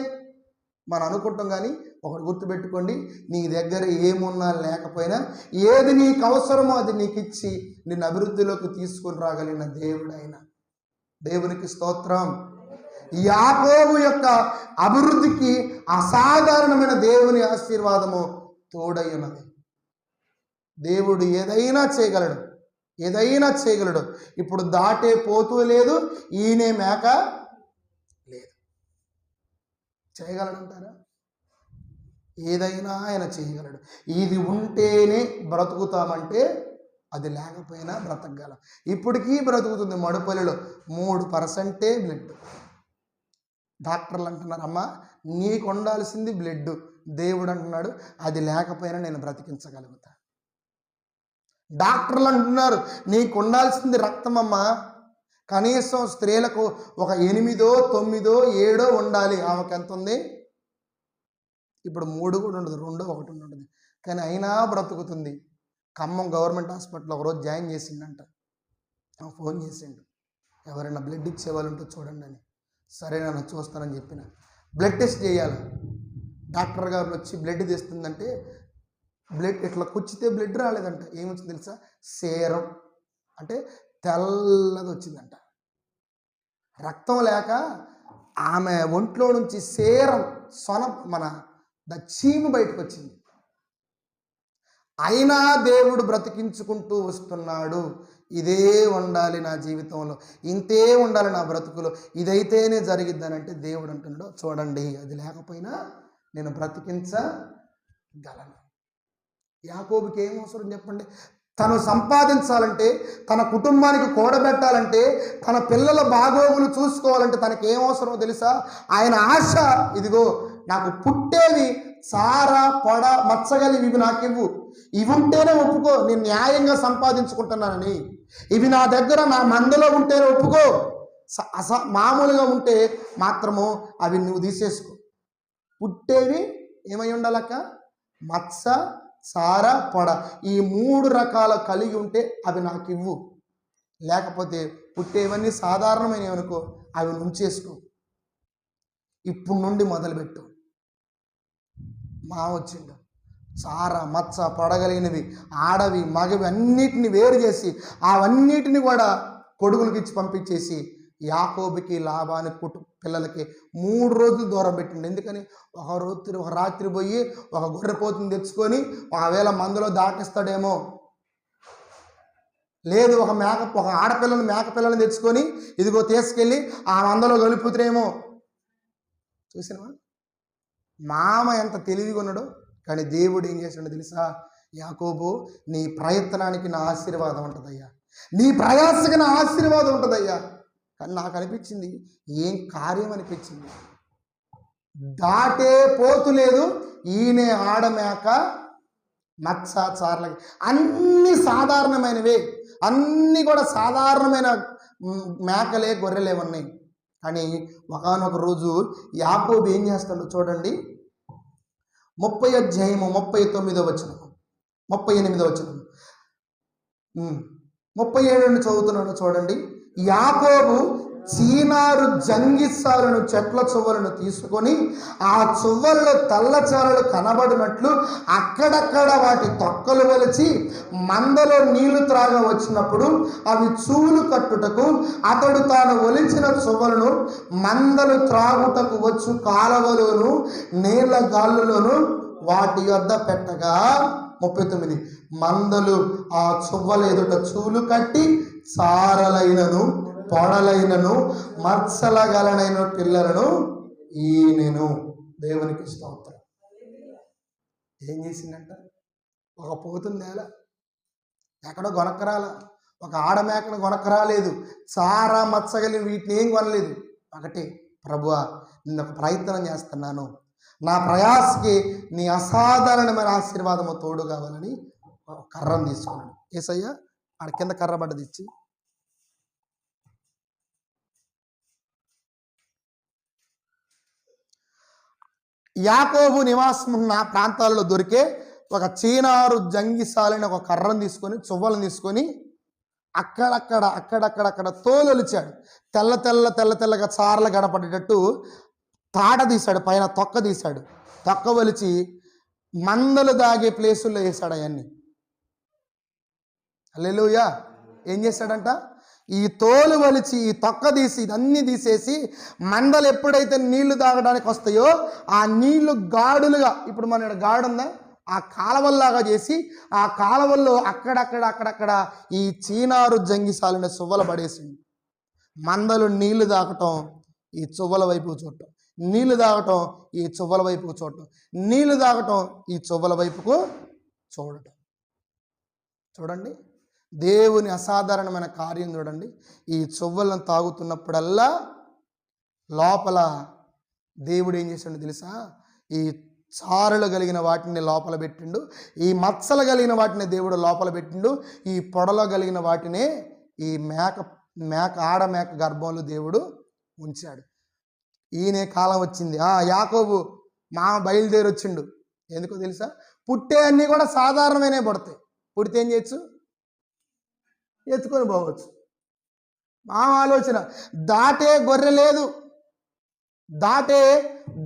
మనం అనుకుంటాం. కానీ ఒకటి గుర్తుపెట్టుకోండి, నీ దగ్గర ఏమున్నా లేకపోయినా ఏది నీకు అవసరమో అది నీకు ఇచ్చి నిన్ను అభివృద్ధిలోకి తీసుకొని రాగలిగిన దేవుడైన దేవునికి స్తోత్రం. యాకోబు యొక్క అభివృద్ధికి అసాధారణమైన దేవుని ఆశీర్వాదము తోడై ఉన్నది. దేవుడు ఏదైనా చేయగలడు, ఏదైనా చేయగలడు. ఇప్పుడు దాటే పోతూ లేదు, ఈయనే మేక లేదు. చేయగలడంటారా? ఏదైనా ఆయన చేయగలడు. ఇది ఉంటేనే బ్రతుకుతామంటే అది లేకపోయినా బ్రతకగలం. ఇప్పటికీ బ్రతుకుతుంది. మడుపల్లిలో 3% బ్లడ్. డాక్టర్లు అంటున్నారు, అమ్మా నీకు ఉండాల్సింది బ్లడ్, దేవుడు అంటున్నాడు అది లేకపోయినా నేను బ్రతికించగలుగుతా. డాక్టర్లు అంటున్నారు నీకు ఉండాల్సింది రక్తం అమ్మా, కనీసం స్త్రీలకు ఒక 8, 9, 7 ఉండాలి, ఆమెకు ఎంత ఉంది? ఇప్పుడు 3 కూడా ఉండదు, 2, 1 ఉండదు, కానీ అయినా బ్రతుకుతుంది. ఖమ్మం గవర్నమెంట్ హాస్పిటల్లో ఒకరోజు జాయిన్ చేసిండంట. ఫోన్ చేసిండు, ఎవరైనా బ్లడ్ ఇచ్చేవాళ్ళు ఉంటే చూడండి అని. సరే నన్ను చూస్తానని చెప్పిన. బ్లడ్ టెస్ట్ చేయాలి. డాక్టర్ గారు వచ్చి బ్లడ్ తెస్తుందంటే బ్లడ్ ఇట్లా కుచ్చితే బ్లడ్ రాలేదంట. ఏమొచ్చింది తెలుసా? సేరం అంటే తెల్లది వచ్చిందంట. రక్తం లేక ఆమె ఒంట్లో నుంచి సేరం మన చీము బయటకు వచ్చింది. అయినా దేవుడు బ్రతికించుకుంటూ వస్తున్నాడు. ఇదే ఉండాలి నా జీవితంలో, ఇంతే ఉండాలి నా బ్రతుకులో, ఇదైతేనే జరిగిద్దానంటే దేవుడు అంటున్నాడు చూడండి అది లేకపోయినా నేను బ్రతికించగలను. యాకోబుకి ఏం అవసరం చెప్పండి? తను సంపాదించాలంటే, తన కుటుంబానికి కూడబెట్టాలంటే, తన పిల్లల బాగోగులు చూసుకోవాలంటే తనకి ఏం అవసరమో తెలుసా? ఆయన ఆశ, ఇదిగో నాకు పుట్టేవి సార పొడ మచ్చగలివి ఇవి నాకివ్వు, ఇవి ఉంటేనే ఒప్పుకో, నేను న్యాయంగా సంపాదించుకుంటున్నానని. ఇవి నా దగ్గర నా మందలో ఉంటేనే ఒప్పుకో, మామూలుగా ఉంటే మాత్రము అవి నువ్వు తీసేసుకో. పుట్టేవి ఏమై ఉండాలక్క? మత్స సార పొడ, ఈ 3 రకాల కలిగి ఉంటే అవి నాకు ఇవ్వు. లేకపోతే పుట్టేవన్నీ సాధారణమైనవి అనుకో, అవి ఉంచేసుకో. ఇప్పుడు నుండి మొదలుపెట్టు. మా వచ్చిండు సార మచ్చ పొడగలిగినవి ఆడవి మగవి అన్నిటిని వేరు చేసి అవన్నిటిని కూడా కొడుకులకి ఇచ్చి పంపించేసి యాకోబుకి లాబాని పిల్లలకి 3 రోజులు దూరం పెట్టిండు. ఎందుకని? ఒక రాత్రి పోయి ఒక గొర్రెపోతుని తెచ్చుకొని ఒకవేళ మందులో దాటిస్తాడేమో, లేదు ఒక ఆడపిల్లని మేకపిల్లని తెచ్చుకొని ఇదిగో తీసుకెళ్ళి ఆ మందలో గలుపుతురేమో. చూసినవా మామ ఎంత తెలివిగా ఉన్నాడో? కానీ దేవుడు ఏం చేశాడో తెలుసా? యాకోబు, నీ ప్రయత్నానికి నా ఆశీర్వాదం ఉంటుందయ్యా, నీ ప్రయాసకి నా ఆశీర్వాదం ఉంటుందయ్యా. కానీ నాకు అనిపించింది, ఏం కార్యం అనిపించింది. దాటే పోతు లేదు, ఈయనే ఆడమేక మత్స చార్లకి అన్నీ సాధారణమైనవే, అన్నీ కూడా సాధారణమైన మేకలే గొర్రెలే ఉన్నాయి. కానీ ఒకానొక రోజు యాకోబు ఏం చేస్తాడో చూడండి. 30వ అధ్యాయము 39వ వచనం, 38వ వచనం, 37 చదువుతున్నాను చూడండి. యాకోబు చీనారు జంగిసాలను చెట్ల చువ్వలను తీసుకొని ఆ చువ్వలలో తెల్లచారలు కనబడినట్లు అక్కడక్కడ వాటి తొక్కలు వలిచి మందలో నీళ్లు త్రాగ వచ్చినప్పుడు అవి చూలు కట్టుటకు అతడు తాను ఒలిచిన చువ్వలను మందలు త్రాగుటకు వచ్చు కాలవలోను నీళ్ల గాళ్ళలోను వాటి వద్ద పెట్టగా 39 మందలు ఆ చువ్వల ఎదుట చూలు కట్టి సారలైనను పొడలైనను మత్సలగలనైన పిల్లలను ఈనెను. దేవునికి స్తోత్రం. ఏం చేసిందంట? ఒక పోతుని నేల ఎక్కడో గొనక్కరాల, ఒక ఆడమేకను గొనక్కరాలేదు, సారా మత్సగలిని వీటిని ఏం కొనలేదు. ఒకటే, ప్రభువా నేను ఒక ప్రయత్నం చేస్తున్నాను, నా ప్రయాసకి నీ అసాధారణమైన ఆశీర్వాదము తోడు కావాలని కర్రను తీసుకున్నాడు. యేసయ్య ఆడ కింద కర్ర పడ్డది ఇచ్చి, యాకోబు నివాసం ఉన్న ప్రాంతాల్లో దొరికే ఒక చీనారు జంగిసాలని ఒక కర్రను తీసుకొని చువ్వలను తీసుకొని అక్కడక్కడ తోలొలిచాడు. తెల్లగా చారలు గడపడేటట్టు తాట తీశాడు, పైన తొక్క తీశాడు. తొక్క వలిచి మందలు దాగే ప్లేసుల్లో వేశాడు. అవన్నీ హల్లెలూయా. ఏం చేశాడంట? ఈ తోలు వలిచి ఈ తొక్క తీసి ఇదన్నీ తీసేసి మందలు ఎప్పుడైతే నీళ్లు తాగడానికి వస్తాయో ఆ నీళ్లు గాడులుగా, ఇప్పుడు మన గాడు ఉందా, ఆ కాలవల్లాగా చేసి ఆ కాలవల్లో అక్కడక్కడ ఈ చీనారు జంగిసాలని చువ్వలు పడేసింది. మందలు నీళ్లు తాగటం ఈ చువ్వల వైపు చూడటం, నీళ్లు తాగటం ఈ చువ్వల వైపుకు చూడటం, నీళ్లు తాగటం ఈ చువ్వల వైపుకు చూడటం. చూడండి దేవుని అసాధారణమైన కార్యం చూడండి. ఈ చువ్వలను తాగుతున్నప్పుడల్లా లోపల దేవుడు ఏం చేశాడు తెలుసా? ఈ చారులు కలిగిన వాటిని లోపల పెట్టిండు, ఈ మత్సలు కలిగిన వాటిని దేవుడు లోపల పెట్టిండు, ఈ పొడలో కలిగిన వాటినే ఈ ఆడమేక గర్భంలో దేవుడు ఉంచాడు. ఈయనే కాలం వచ్చింది. యాకోబు మామ బయలుదేరి వచ్చిండు. ఎందుకో తెలుసా? పుట్టే అన్నీ కూడా సాధారణమైనవి పడతాయి. పుడితే ఏం చేయొచ్చు? ఎత్తుకొని పోవచ్చు. మా ఆలోచన, దాటే గొర్రె లేదు, దాటే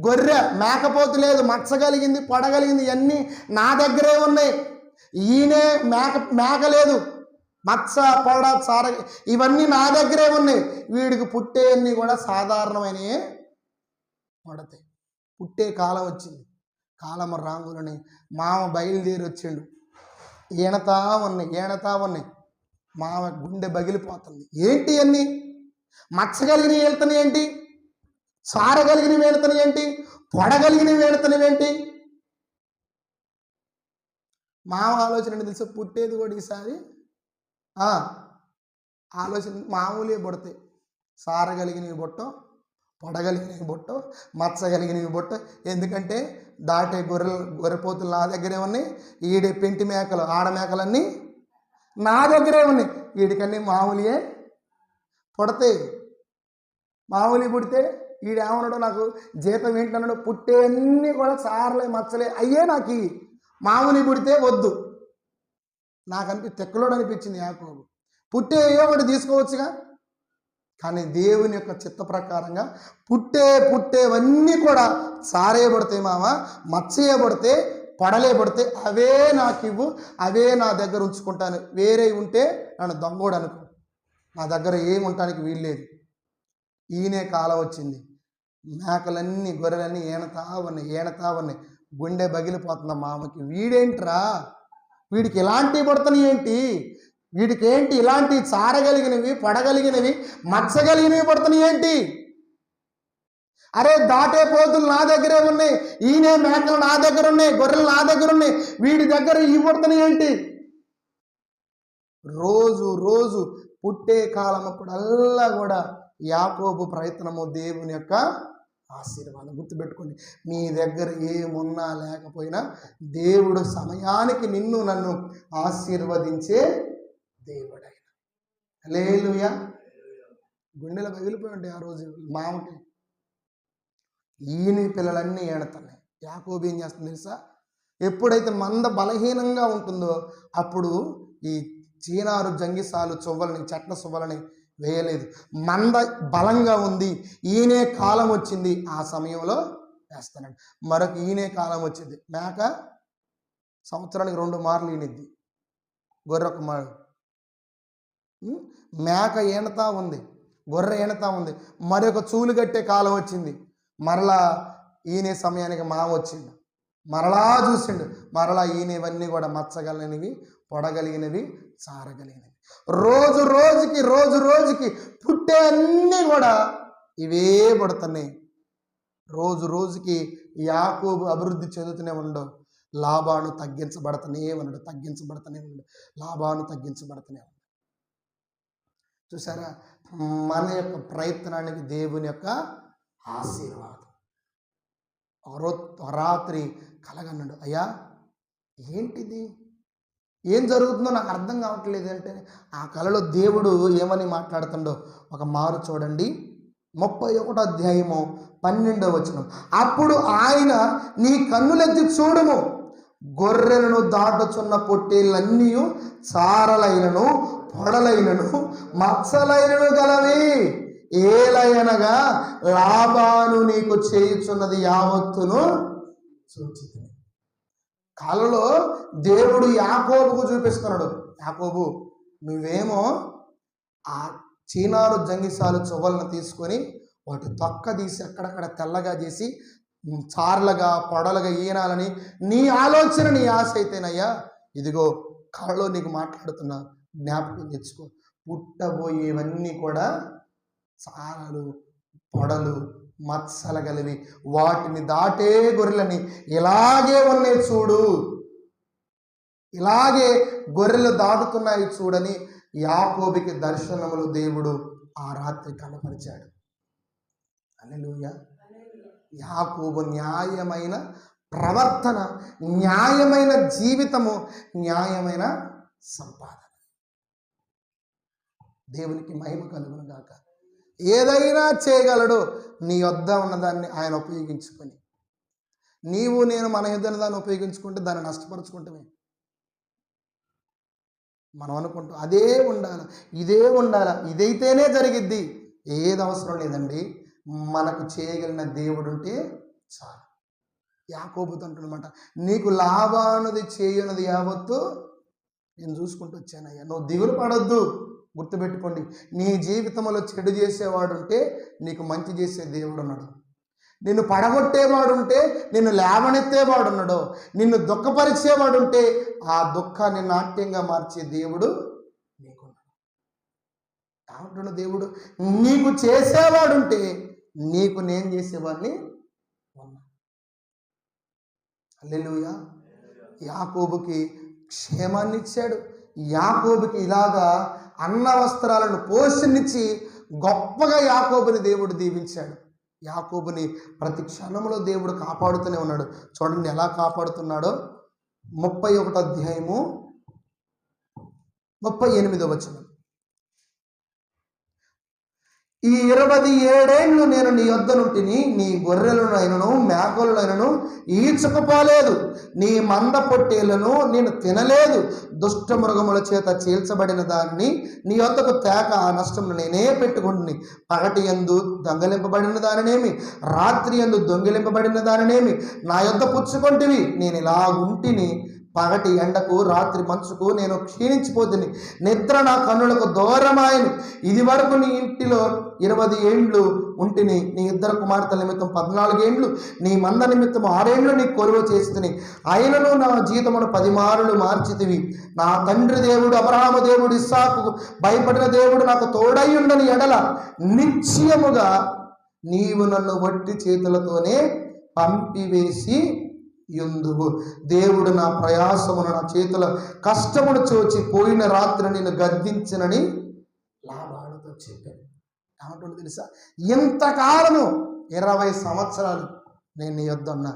గొర్రె మేకపోతు లేదు, మచ్చగలిగింది పొడగలిగింది ఇవన్నీ నా దగ్గరే ఉన్నాయి. ఈయనే మేక లేదు, మచ్చ పొడ సార ఇవన్నీ నా దగ్గరే ఉన్నాయి. వీడికి పుట్టేవన్నీ కూడా సాధారణమైనవి పడతాయి. పుట్టే కాలం వచ్చింది. కాలం రాంగులని మామ బయలుదేరి వచ్చిండు. ఈనతా ఉన్నాయి. మామ గుండె బగిలిపోతుంది. ఏంటి అన్నీ? మచ్చగలిగినవి వెళ్తున్నాయి ఏంటి? సారగలిగినవి వెళ్తున్నాయి ఏంటి? పొడగలిగినవి వెళ్తున్నాయి ఏంటి? మామ ఆలోచన ఏంటి తెలుసా? పుట్టేది కూడా ఈసారి ఆలోచన మామూలుగా పుడతాయి. సారగలిగినవి బొట్టం, పొడగలిగినవి బొట్టం, మచ్చగలిగినవి బొట్టం. ఎందుకంటే దాటే గొర్రెపోతులు నా దగ్గరే ఉన్నాయి, ఈడే పెంటి మేకలు ఆడమేకలన్నీ నా దగ్గరే ఉన్నాయి. వీడికన్నీ మామూలుయే పుడతాయి. మామూలు పుడితే వీడేమన్నాడో నాకు జీతం ఏంటన్నాడు, పుట్టే అన్నీ కూడా సారలే మచ్చలే అయ్యే నాకు మామూలు పుడితే వద్దు. నాకు తెక్కలోడు అనిపించింది యాకోబు. పుట్టే ఏదో ఒకటి తీసుకోవచ్చుగా. కానీ దేవుని యొక్క చిత్త ప్రకారంగా పుట్టేవన్నీ కూడా సారేయబడతాయి మామ, మచ్చయబడితే, పొడలేబడితే అవే నాకు ఇవ్వు, అవే నా దగ్గర ఉంచుకుంటాను. వేరే ఉంటే నన్ను దొంగోడు అనుకో, నా దగ్గర ఏమి ఉండటానికి వీల్లేదు. ఈయనే కాలం వచ్చింది. మేకలన్నీ గొర్రెలన్నీ ఏనతా ఉన్నాయి. గుండె బగిలిపోతున్న మామకి. వీడేంట్రా, వీడికి ఇలాంటివి పడుతున్నాయి ఏంటి, వీడికి ఏంటి ఇలాంటి చారగలిగినవి, పడగలిగినవి, మచ్చగలిగినవి పడుతున్నాయి ఏంటి? అరే దాటే పోతులు నా దగ్గరే ఉన్నాయి, ఈయనే మేకలు నా దగ్గర ఉన్నాయి, గొర్రెలు నా దగ్గర ఉన్నాయి, వీడి దగ్గర ఇవి పడుతున్నాయి ఏంటి? రోజు పుట్టే కాలం అప్పుడల్లా కూడా యాకోబు ప్రయత్నము దేవుని యొక్క ఆశీర్వాదం. గుర్తుపెట్టుకోండి, మీ దగ్గర ఏమున్నా లేకపోయినా దేవుడు సమయానికి నిన్ను నన్ను ఆశీర్వదించే దేవుడైన. హల్లెలూయా. గుండెలు పగిలిపోయి ఉంటాయి ఆ రోజు మామకి. ఈయన పిల్లలన్నీ ఏడుతున్నాయి. యాకోబు ఏం చేస్తుంది తెలుసా? ఎప్పుడైతే మంద బలహీనంగా ఉంటుందో అప్పుడు ఈ చీనారు జంగిసాలు చువ్వలని, చెట్ల సువ్వలని వేయలేదు. మంద బలంగా ఉంది, ఈయనే కాలం వచ్చింది, ఆ సమయంలో వేస్తున్నాడు. మరొక ఈయనే కాలం వచ్చింది. మేక సంవత్సరానికి 2 మార్లు ఈనిద్ది, గొర్రె ఒక మారు. మేక ఈనతా ఉంది, గొర్రె ఈనతా ఉంది. మరొక చూలు కట్టే కాలం వచ్చింది. మరలా ఈయనే సమయానికి మామ వచ్చిండు, మరలా చూసిండు. మరలా ఈయనవన్నీ కూడా మచ్చగలిగినవి, పొడగలిగినవి, చారగలిగినవి. రోజు రోజుకి పుట్టే అన్నీ కూడా ఇవే పడుతున్నాయి. రోజుకి యాకోబు అభివృద్ధి చెందుతూనే ఉండవు. లాభాను తగ్గించబడుతూనే ఉన్నాడు. లాభాను తగ్గించబడుతూనే ఉన్నాడు. చూసారా, మన యొక్క ప్రయత్నానికి దేవుని యొక్క ఆశీర్వాదం. రాత్రి కలగన్నాడు, అయ్యా ఏంటిది, ఏం జరుగుతుందో నాకు అర్థం కావట్లేదు అంటే, ఆ కలలో దేవుడు ఏమని మాట్లాడుతుండో ఒక మారు చూడండి. 31వ అధ్యాయము 12వ వచనం. అప్పుడు ఆయన, నీ కన్నులెత్తి చూడుము, గొర్రెలను దాటుచున్న పొట్టేళ్ళన్నీ చారలైనను, పొడలైనను, మచ్చలైనను గలవి. ఏలయనగా లాభాను నీకు చేయుచున్నది యావత్తును సూచితమే. కాలలో దేవుడు యాకోబుకు చూపిస్తున్నాడు, యాకోబు నువ్వేమో ఆ చీనారు జంగిసాలు చువ్వలను తీసుకొని వాటి తొక్క తీసి అక్కడక్కడ తెల్లగా చేసి చార్లగా పొడలుగా ఈనాలని నీ ఆలోచన, నీ ఆశ అయితేనయ్యా, ఇదిగో కళలో నీకు మాట్లాడుతున్నా, జ్ఞాపకం తెచ్చుకో. పుట్టబోయేవన్నీ కూడా చారలు, పొడలు, మత్సల గలివి, వాటిని దాటే గొర్రెలని ఇలాగే ఉన్నాయి చూడు, ఇలాగే గొర్రెలు దాటుతున్నాయి చూడని యాకోబుకి దర్శనములు దేవుడు ఆ రాత్రి కనపరిచాడు. హల్లెలూయా. యాకోబు న్యాయమైన ప్రవర్తన, న్యాయమైన జీవితము, న్యాయమైన సంపాదన. దేవునికి మహిమ కలుగును గాక. ఏదైనా చేయగలడు, నీ వద్ద ఉన్నదాన్ని ఆయన ఉపయోగించుకొని. నీవు నేను మన యొద్ద దాన్ని ఉపయోగించుకుంటే దాన్ని నష్టపరుచుకుంటామే. మనం అనుకుంటాం అదే ఉండాలి, ఇదే ఉండాలి, ఇదైతేనే జరిగిద్ది. ఏది అవసరం లేదండి, మనకు చేయగలిగిన దేవుడు ఉంటే చాలు. యాకోబుతో అంటున్నమాట, నీకు లాభానుది చేయనుది యావత్తు నేను చూసుకుంటూ వచ్చానయ్యా, నువ్వు దిగులు పడొద్దు. గుర్తుపెట్టుకోండి, నీ జీవితంలో చెడు చేసేవాడుంటే నీకు మంచి చేసే దేవుడు ఉన్నాడు. నిన్ను పడగొట్టేవాడుంటే నిన్ను లేవనెత్తేవాడున్నాడు. నిన్ను దుఃఖపరిచేవాడుంటే ఆ దుఃఖాన్ని నాట్యంగా మార్చే దేవుడు నీకున్నాడు. ఏమంటున్న దేవుడు, నీకు చేసేవాడుంటే నీకు నేను చేసేవాడిని ఉన్నా. హల్లెలూయా. యాకోబుకి క్షేమాన్ని ఇచ్చాడు. యాకోబుకి ఇలాగా అన్న వస్త్రాలను పోషణించి గొప్పగా యాకోబుని దేవుడు దీవించాడు. యాకోబుని ప్రతి క్షణంలో దేవుడు కాపాడుతూనే ఉన్నాడు. చూడండి ఎలా కాపాడుతున్నాడో. 31వ అధ్యాయము 38వ వచనం. ఈ 27 ఏళ్ళు నేను నీ యొద్ద నుంటిని, నీ గొర్రెలనైనను మేకలనైనను ఈడ్చుకుపోలేదు, నీ మంద పొట్టేళ్లను నేను తినలేదు. దుష్ట మృగముల చేత చీల్చబడిన దానిని నీ యొద్దకు తేక ఆ నష్టమును నేనే పెట్టుకుంటుని. పగటి యందు దొంగలింపబడిన దానినేమి, రాత్రి యందు దొంగిలింపబడిన దానినేమి నా యొద్ద పుచ్చుకొంటివి. నేను ఇలా ఉంటిని, పగటి ఎండకు రాత్రి మంచుకు నేను క్షీణించిపోతుంది. నిద్ర నా కన్నులకు దూరమాయను. ఇది వరకు నీ ఇంటిలో 20 ఏండ్లు ఉంటిని. నీ 2 కుమార్తెల నిమిత్తం 14 ఏండ్లు, నీ మంద నిమిత్తం 6 ఏండ్లు నీ కొలువ చేస్తుని. అయినను నా జీతమును 10 మారులు మార్చితివి. నా తండ్రి దేవుడు అబ్రహాము దేవుడు ఇస్సాకుకు భయపడిన దేవుడు నాకు తోడై ఉండని ఎడల నిశ్చయముగా నీవు నన్ను వట్టి చేతులతోనే పంపివేసి యుందువు. దేవుడు నా ప్రయాసమును నా చేతుల కష్టమును చూచి పోయిన రాత్రి నేను గద్దించనని లాబానుతో చెప్పాను. ఏమంటుంది తెలుసా? ఇంతకాలము 20 సంవత్సరాలు నేను నీ యొద్ద ఉన్నా.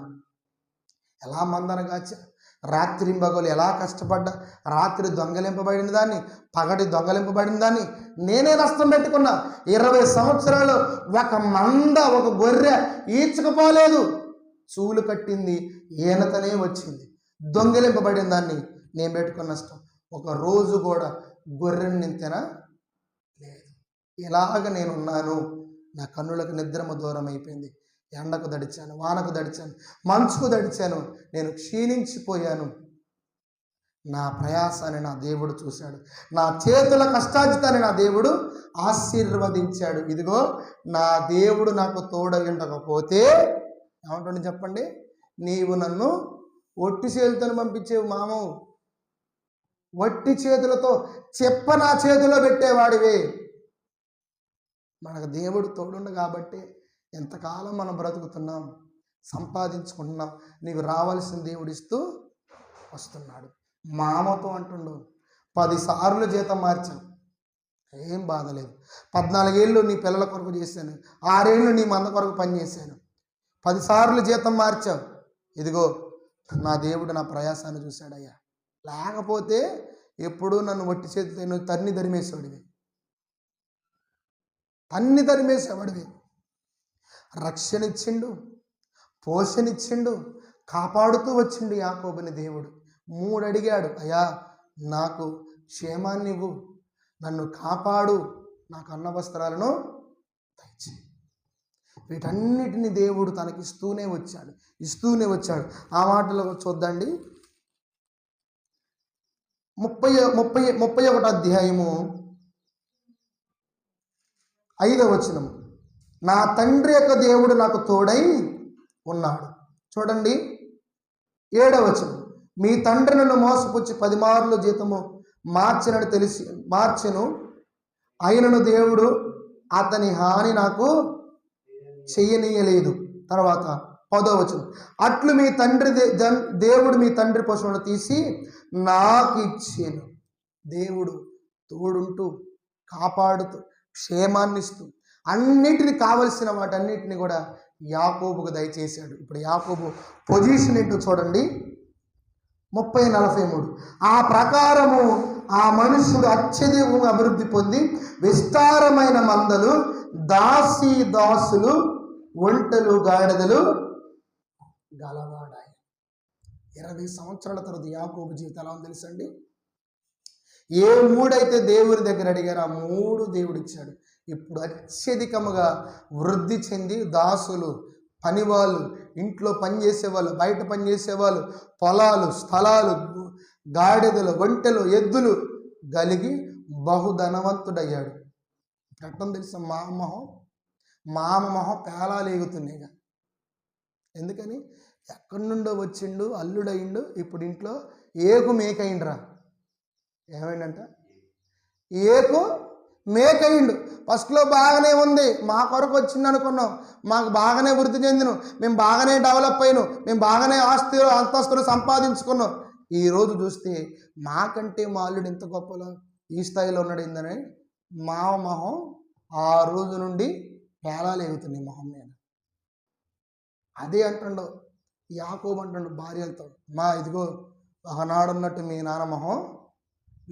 ఎలా మందనగాచా, రాత్రింబగలు ఎలా కష్టపడ్డా, రాత్రి దొంగలింపబడిన దాన్ని, పగటి దొంగలింపబడిన దాన్ని నేనే నష్టం పెట్టుకున్నా. 20 సంవత్సరాలు ఒక మంద, ఒక గొర్రె ఈడ్చుకుపోలేదు. చూలు కట్టింది ఈనతనే వచ్చింది. దొంగిలింపబడిన దాన్ని నేను పెట్టుకున్న నష్టం. ఒక రోజు కూడా గొర్రెని నేను తినలేదు. ఇలాగ నేనున్నాను. నా కన్నులకు నిద్రమ దూరం అయిపోయింది. ఎండకు దడిచాను, వానకు దడిచాను, మంచుకు దడిచాను. నేను క్షీణించిపోయాను. నా ప్రయాసాన్ని నా దేవుడు చూశాడు. నా చేతుల కష్టార్జితాన్ని నా దేవుడు ఆశీర్వదించాడు. ఇదిగో నా దేవుడు నాకు తోడగిండకపోతే ఏమంటుంది చెప్పండి? నీవు నన్ను ఒట్టి చేతులతో పంపించేవు మాము. వట్టి చేతులతో చెప్ప నా చేతిలో పెట్టేవాడివే. మనకు దేవుడు తోడుండు కాబట్టి ఎంతకాలం మనం బ్రతుకుతున్నాం, సంపాదించుకుంటున్నాం. నీకు రావాల్సిన దేవుడు ఇస్తూ వస్తున్నాడు. మామతో అంటుండు 10 సార్లు జీతం మార్చాను, ఏం బాధ లేదు. 14 ఏళ్ళు నీ పిల్లల కొరకు చేశాను, 6 ఏళ్ళు నీ మంద కొరకు పనిచేశాను, 10 సార్లు జీతం మార్చావు. ఇదిగో నా దేవుడు నా ప్రయాసాన్ని చూశాడయ్యా. లేకపోతే ఎప్పుడూ నన్ను వట్టి చేతితో నువ్వు తన్ని తరిమేసేవాడివి, తన్ని తరిమేసేవాడివి. రక్షణ ఇచ్చిండు, పోషణ ఇచ్చిండు, కాపాడుతూ వచ్చిండు యాకోబుని దేవుడు. 3 అడిగాడు, అయ్యా నాకు క్షేమాన్ని ఇవ్వు, నన్ను కాపాడు, నాకు అన్న వస్త్రాలను దయచేయి. వీటన్నిటిని దేవుడు తనకి ఇస్తూనే వచ్చాడు. ఆ మాటలో చూద్దండి. 31వ అధ్యాయము 5వ వచనం. నా తండ్రి యొక్క దేవుడు నాకు తోడై ఉన్నాడు. చూడండి 7వ వచనం. మీ తండ్రి నన్ను మోసపుచ్చి 10 మార్లు జీతము మార్చెను, అయినను దేవుడు అతని హాని నాకు చెయ్యనీయలేదు. తర్వాత 10వ వచనం. అట్లు మీ తండ్రి దేవుడు మీ తండ్రి పశువును తీసి నాకు ఇచ్చాను. దేవుడు తోడుంటూ కాపాడుతూ క్షేమాన్ని ఇస్తూ అన్నిటిని కావలసిన వాటన్నిటిని కూడా యాకోబుకు దయచేశాడు. ఇప్పుడు యాకోబు పొజిషన్ ఏంటో చూడండి. 30:43. ఆ ప్రకారము ఆ మనుషుడు అత్యధికంగా అభివృద్ధి పొంది విస్తారమైన మందలు, దాసులు, ఒంటెలు, గాడిదలు గలవాడాయి. 20 సంవత్సరాల తర్వాత యాకోబు జీవితం ఎలా ఉంది తెలుసండి? ఏ 3 అయితే దేవుని దగ్గర అడిగారో ఆ 3 దేవుడు ఇచ్చాడు. ఇప్పుడు అత్యధికముగా వృద్ధి చెంది దాసులు, పనివాళ్ళు, ఇంట్లో పనిచేసేవాళ్ళు, బయట పనిచేసేవాళ్ళు, పొలాలు, స్థలాలు, గాడిదలు, ఒంటెలు, ఎద్దులు కలిగి బహుధనవంతుడయ్యాడు. చట్టం తెలుసా? మామ మొహం పేలాలు ఎగుతున్నాయిగా. ఎందుకని? ఎక్కడి నుండో వచ్చిండు, అల్లుడయిండు, ఇప్పుడు ఇంట్లో ఏకు మేకయిండ్రా. ఏమైందంట? ఏకు మేకయిండు. ఫస్ట్లో బాగానే ఉంది, మా కొరకు వచ్చింది అనుకున్నాం, మాకు బాగానే వృద్ధి చెందిను, మేము బాగానే డెవలప్ అయినాం, మేము బాగానే అంతస్తులు సంపాదించుకున్నాం. ఈరోజు చూస్తే మాకంటే మా అల్లుడు ఎంత గొప్పలో ఈ స్థాయిలో ఉన్నాడు ఏందని మా మొహం ఆ రోజు నుండి పేలాలు ఎగుతున్నాయి మొహం మీద. అదే అంటుండో యాకోబు అంటుండు భార్యలతో, మా ఇదిగో ఒకనాడు ఉన్నట్టు మీ నాన్న మొహం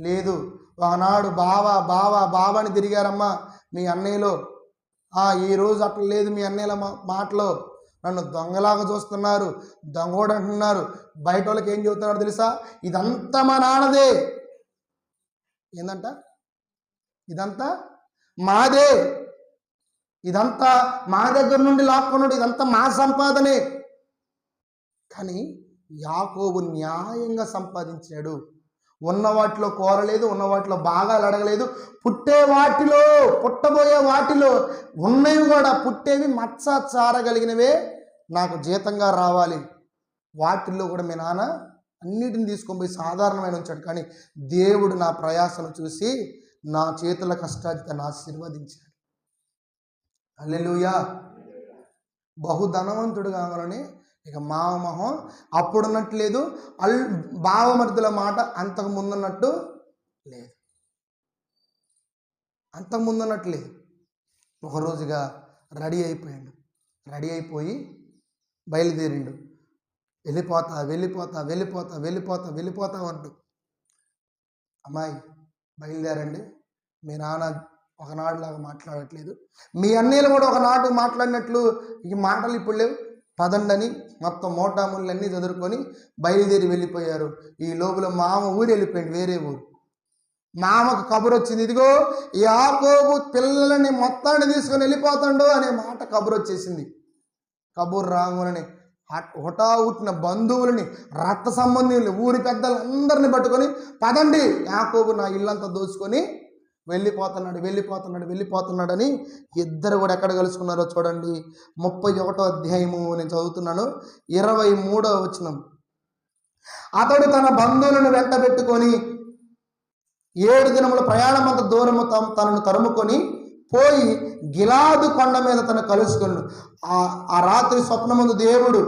లేదు, ఒకనాడు బావా బావా బావా అని తిరిగారమ్మా మీ అన్నయ్యలో, ఈరోజు అట్లా లేదు మీ అన్నయ్యల మాటలో, నన్ను దొంగలాగా చూస్తున్నారు, దొంగోడు అంటున్నారు, బయట వాళ్ళకి ఏం చెబుతున్నారు తెలుసా, ఇదంతా మా నాన్నదే, ఏందంట ఇదంతా మాదే, ఇదంతా మా దగ్గర నుండి లాక్కున్నాడు, ఇదంతా మా సంపాదనే. కానీ యాకోబు న్యాయంగా సంపాదించాడు. ఉన్న వాటిలో కోరలేదు, ఉన్న వాటిలో భాగాలు అడగలేదు. పుట్టబోయే వాటిలో ఉన్నవి కూడా పుట్టేవి మచ్చ చారగలిగినవే నాకు జీతంగా రావాలి, వాటిల్లో కూడా మీ నాన్న అన్నిటిని తీసుకొని పోయి సాధారణమైన ఉంచాడు. కానీ దేవుడు నా ప్రయాసను చూసి నా చేతుల కష్టాజితను ఆశీర్వదించాడు. హల్లెలూయా. బహుధనవంతుడు కావాలని ఇక మామొహం అప్పుడున్నట్టు లేదు, బావమర్దుల మాట అంతకు ముందున్నట్టు లేదు, అంతకు ముందున్నట్టు లేదు. ఒకరోజుగా రెడీ అయిపోయి బయలుదేరిండు. వెళ్ళిపోతా అంటూ, అమ్మాయి బయలుదేరండి, మీ నాన్న ఒకనాడులాగా మాట్లాడట్లేదు, మీ అన్నయ్యలు కూడా ఒకనాడు మాట్లాడినట్లు ఈ మాటలు ఇప్పుడు లేవు, పదండని మొత్తం మోటాముళ్ళన్నీ చదువుకొని బయలుదేరి వెళ్ళిపోయారు. ఈ లోపల మామ ఊరు వెళ్ళిపోయింది, వేరే ఊరు. మామకు కబురు వచ్చింది, ఇదిగో యాకోబు పిల్లలని మొత్తాన్ని తీసుకొని వెళ్ళిపోతాడు అనే మాట కబురు వచ్చేసింది. కబురు రాగానే హుటాహుటిన బంధువులని, రక్త సంబంధుల్ని, ఊరి పెద్దలందరినీ పట్టుకొని పదండి, యాకోబు నా ఇల్లంతా దోచుకొని వెళ్ళిపోతున్నాడని ఇద్దరు కూడా ఎక్కడ కలుసుకున్నారో చూడండి. 31వ అధ్యాయము నేను చదువుతున్నాను, 23వ వచనం. అతడు తన బంధువులను వెంట పెట్టుకొని 7 దినముల ప్రయాణమంత దూరము తనను తరుముకొని పోయి గిలాదు కొండ మీద తను కలుసుకున్నాడు. ఆ రాత్రి స్వప్నమందు దేవుడు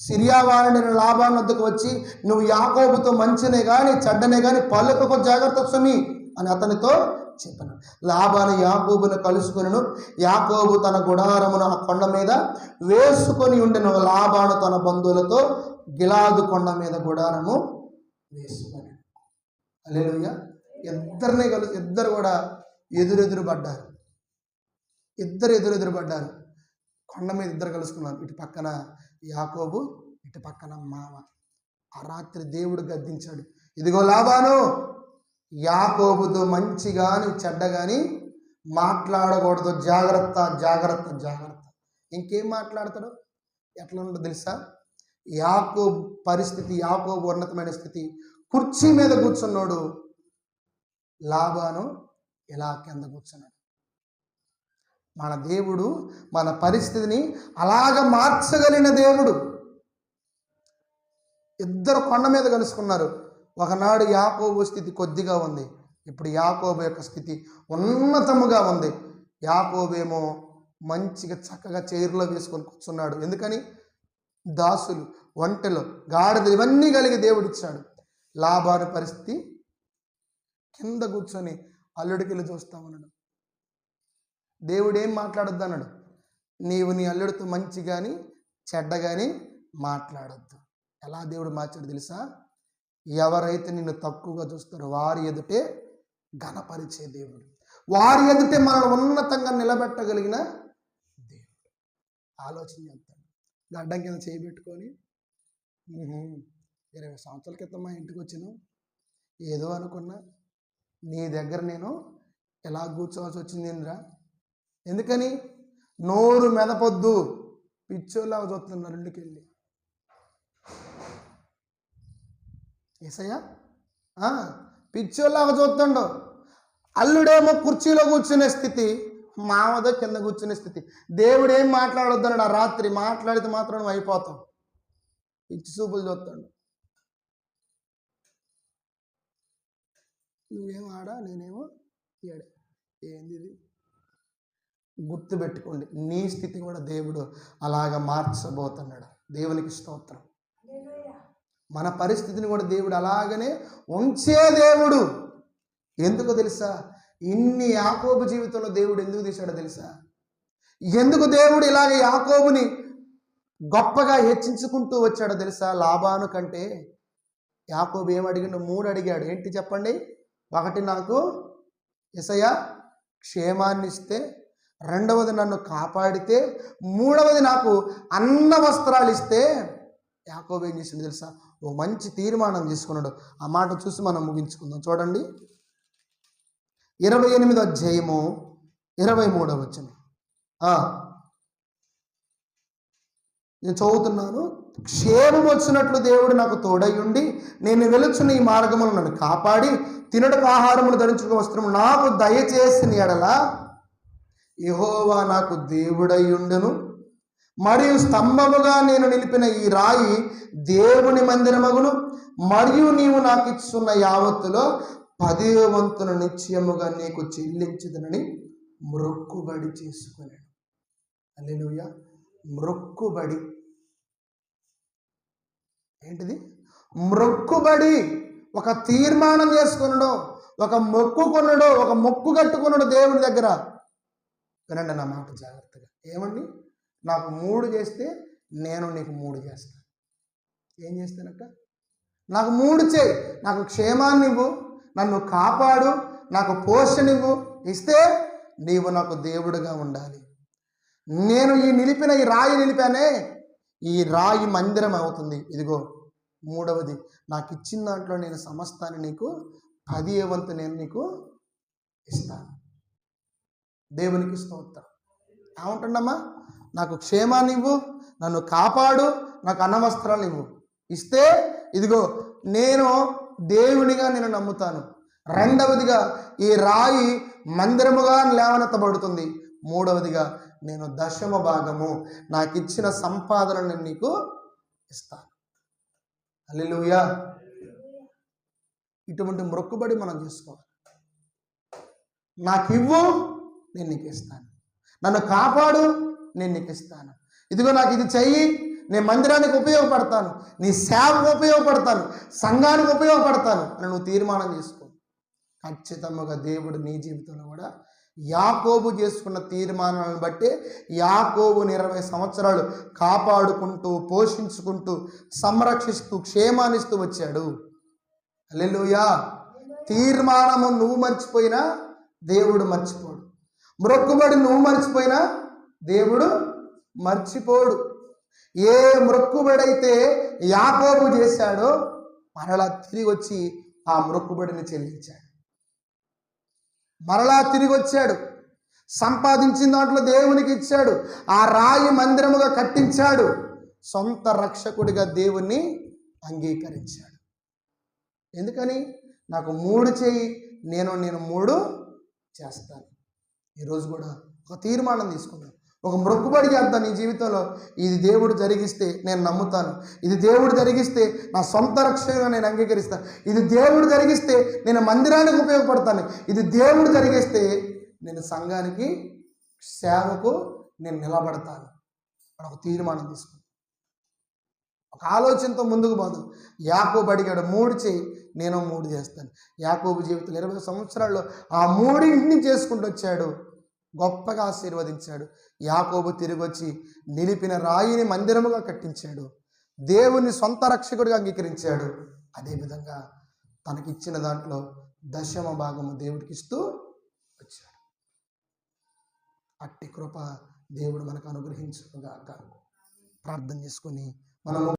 సిరియావాణి లాబాను వద్దకు వచ్చి, నువ్వు యాకోబుతో మంచినే కానీ చెడ్డనే కానీ పలుకకు జాగ్రత్త స్వామి అని అతనితో చెప్పాను. లాబాను యాకోబును కలుసుకును. యాకోబు తన గుడారమును ఆ కొండ మీద వేసుకొని ఉండెను. లాబాను తన బంధువులతో గిలాదు కొండ మీద గుడారము వేసుకొని. హల్లెలూయా. ఇద్దరు కూడా ఎదురెదురు పడ్డారు. కొండ మీద ఇద్దరు కలుసుకున్నారు. ఇటు పక్కన యాకోబు, ఇటు పక్కన మామ. ఆ రాత్రి దేవుడు గద్దించాడు, ఇదిగో లాబాను, యాకోబుతో మంచి కానీ చెడ్డ కానీ మాట్లాడకూడదు, జాగ్రత్త. ఇంకేం మాట్లాడతాడు, ఎట్లా ఉండదు తెలుసా? యాకోబు పరిస్థితి, యాకోబు ఉన్నతమైన స్థితి, కుర్చీ మీద కూర్చున్నాడు, లాబాను ఇలా కింద కూర్చున్నాడు. మన దేవుడు మన పరిస్థితిని అలాగ మార్చగలిగిన దేవుడు. ఇద్దరు కొండ మీద కలుసుకున్నారు. ఒకనాడు యాకోబు స్థితి కొద్దిగా ఉంది, ఇప్పుడు యాకోబు యొక్క స్థితి ఉన్నతముగా ఉంది. యాకోబేమో మంచిగా చక్కగా చైర్లో వేసుకొని కూర్చున్నాడు. ఎందుకని? దాసులు, ఒంటెలు, గాడిదలు ఇవన్నీ కలిగి దేవుడిచ్చాడు. లాబాను పరిస్థితి కింద కూర్చొని అల్లుడికి చూస్తా ఉన్నాడు. దేవుడు ఏం మాట్లాడొద్దు అన్నాడు, నీవు నీ అల్లుడితో మంచి కానీ చెడ్డ కానీ మాట్లాడొద్దు. ఎలా దేవుడు మార్చాడు తెలుసా? ఎవరైతే నిన్ను తక్కువగా చూస్తారో వారి ఎదుటే ఘనపరిచే దేవుడు, వారి ఎదుటే మనల్ని ఉన్నతంగా నిలబెట్టగలిగిన దేవుడు. ఆలోచన చేస్తాడు. గడ్డం కింద చేయబెట్టుకొని 20 సంవత్సరాల క్రితం మా ఇంటికి వచ్చాను, ఏదో అనుకున్నా, నీ దగ్గర నేను ఎలా కూర్చోవాల్సి వచ్చిందిరా. ఎందుకని? నోరు మెదపొద్దు, పిచ్చోలాగా చూస్తున్నారు ఇంటికి వెళ్ళి. ఏసయ్యా పిచ్చోలాగా చూస్తుండవు. అల్లుడేమో కుర్చీలో కూర్చునే స్థితి, మామదో కింద కూర్చునే స్థితి. దేవుడు ఏం మాట్లాడొద్దన్నాడు. ఆ రాత్రి మాట్లాడితే మాత్రం నువ్వు అయిపోతావు. పిచ్చి చూపులు చూస్తాడు. నువ్వేమో ఆడా, నేనేమో ఏడా. ఏంది ఇది? గుర్తుపెట్టుకోండి, నీ స్థితి కూడా దేవుడు అలాగ మార్చబోతున్నాడు. దేవునికి స్తోత్రం. మన పరిస్థితిని కూడా దేవుడు అలాగనే ఉంచే దేవుడు. ఎందుకు తెలుసా? ఇన్ని యాకోబు జీవితంలో దేవుడు ఎందుకు తీశాడో తెలుసా? ఎందుకు దేవుడు ఇలాగ యాకోబుని గొప్పగా హెచ్చించుకుంటూ వచ్చాడో తెలుసా? లాబాను కంటే యాకోబు ఏమడిగిండు? 3 అడిగాడు. ఏంటి చెప్పండి? 1, నాకు యేసయ్య క్షేమాన్ని ఇస్తే, 2వది నన్ను కాపాడితే, 3వది నాకు అన్న వస్త్రాలు ఇస్తే. యాకోబు ఏం చేసిండు తెలుసా? ఓ మంచి తీర్మానం తీసుకున్నాడు. ఆ మాట చూసి మనం ముగించుకుందాం. చూడండి, 28వ అధ్యాయము 23వ వచనం. నేను చదువుతున్నాను. క్షేమం వచ్చినట్లు దేవుడు నాకు తోడై ఉండి, నేను వెలుచున్న ఈ మార్గములను నన్ను కాపాడి, తినటకు ఆహారములు, ధరించుకున్న వస్త్రము నాకు దయచేసిన ఎడల యెహోవా నాకు దేవుడై ఉండును. మరియు స్తంభముగా నేను నిలిపిన ఈ రాయి దేవుని మందిరమగును. మరియు నీవు నాకు ఇచ్చున్న యావత్తులో 10వ వంతును నిశ్చయముగా నీకు చెల్లించుదనని మ్రొక్కుబడి చేసుకున్నాడు. హల్లెలూయా. మ్రొక్కుబడి ఏంటిది? మ్రొక్కుబడి. ఒక తీర్మానం చేసుకున్నాడు, ఒక మొక్కు కొన్నాడు, ఒక మొక్కు కట్టుకున్నాడు దేవుని దగ్గర. వినండి నా మాట జాగ్రత్తగా. ఏమండి? నాకు 3 చేస్తే నేను నీకు 3 చేస్తాను. ఏం చేస్తానక్క? నాకు 3 చేయి. నాకు క్షేమాన్ని ఇవ్వు, నన్ను కాపాడు, నాకు పోషణ ఇవ్వు. ఇస్తే నీవు నాకు దేవుడుగా ఉండాలి. నేను నిలిపిన ఈ రాయి నిలిపానే, ఈ రాయి మందిరం అవుతుంది. ఇదిగో 3వది, నాకు ఇచ్చిన దాంట్లో నేను సమస్తాన్ని నీకు 10వ వంతు నేను నీకు ఇస్తాను. దేవునికి స్తోత్రం. ఏమంటుండమ్మా? నాకు క్షేమాన్ని ఇవ్వు, నన్ను కాపాడు, నాకు అన్నవస్త్రాలు ఇవ్వు. ఇస్తే ఇదిగో నేను దేవునిగా నేను నమ్ముతాను. 2వదిగా ఈ రాయి మందిరముగా లేవనెత్తబడుతుంది. 3వదిగా నేను 10వ భాగము నాకు ఇచ్చిన సంపాదనను నేను నీకు ఇస్తాను. హల్లెలూయా. ఇటువంటి మొక్కుబడి మనం చేసుకోవాలి. నాకు ఇవ్వు, నేను నీకు ఇస్తాను. నన్ను కాపాడు, నేను నీకు ఇస్తాను. ఇదిగో నాకు ఇది చెయ్యి, నేను మందిరానికి ఉపయోగపడతాను, నీ సేవకు ఉపయోగపడతాను, సంఘానికి ఉపయోగపడతాను అని నువ్వు తీర్మానం చేసుకో. ఖచ్చితంగా దేవుడు నీ జీవితంలో కూడా యాకోబు చేసుకున్న తీర్మానాలను బట్టి యాకోబుని 20 సంవత్సరాలు కాపాడుకుంటూ, పోషించుకుంటూ, సంరక్షిస్తూ, క్షేమాన్నిస్తూ వచ్చాడు. హల్లెలూయా. తీర్మానము నువ్వు మర్చిపోయినా దేవుడు మర్చిపోడు. మ్రొక్కుబడి నువ్వు మర్చిపోయినా దేవుడు మర్చిపోడు. ఏ మ్రొక్కుబడి అయితే యాకోబు చేశాడో మరలా తిరిగి వచ్చి ఆ మ్రొక్కుబడిని చెల్లించాడు. మరలా తిరిగి వచ్చాడు, సంపాదించిన దాంట్లో దేవునికి ఇచ్చాడు, ఆ రాయి మందిరముగా కట్టించాడు, సొంత రక్షకుడిగా దేవుణ్ణి అంగీకరించాడు. ఎందుకని? నాకు 3 చేయి, నేను 3 చేస్తాను. ఈరోజు కూడా ఒక తీర్మానం తీసుకున్నాను, ఒక మ్రొక్కుబడి చేద్దాను నీ జీవితంలో. ఇది దేవుడు జరిగిస్తే నేను నమ్ముతాను, ఇది దేవుడు జరిగిస్తే నా సొంత రక్షణగా నేను అంగీకరిస్తాను, ఇది దేవుడు జరిగిస్తే నేను మందిరానికి ఉపయోగపడతాను, ఇది దేవుడు జరిగిస్తే నేను సంఘానికి సేవకు నేను నిలబడతాను అని ఒక తీర్మానం తీసుకున్నాను. ఒక ఆలోచనతో ముందుకు పోదాం. యాకోబు అడిగాడు, 3 చేయి, నేను 3 చేస్తాను. యాకోబు జీవితంలో 20 సంవత్సరాల్లో ఆ 3 చేసుకుంటూ వచ్చాడు, గొప్పగా ఆశీర్వదించాడు. యాకోబు తిరిగి వచ్చి నిలిపిన రాయిని మందిరముగా కట్టించాడు, దేవుని సొంత రక్షకుడిగా అంగీకరించాడు. అదేవిధంగా తనకిచ్చిన దాంట్లో 10వ భాగము దేవుడికి ఇస్తూ వచ్చాడు. అట్టి కృప దేవుడు మనకు అనుగ్రహించుగాక. ప్రార్థన చేసుకొని మనము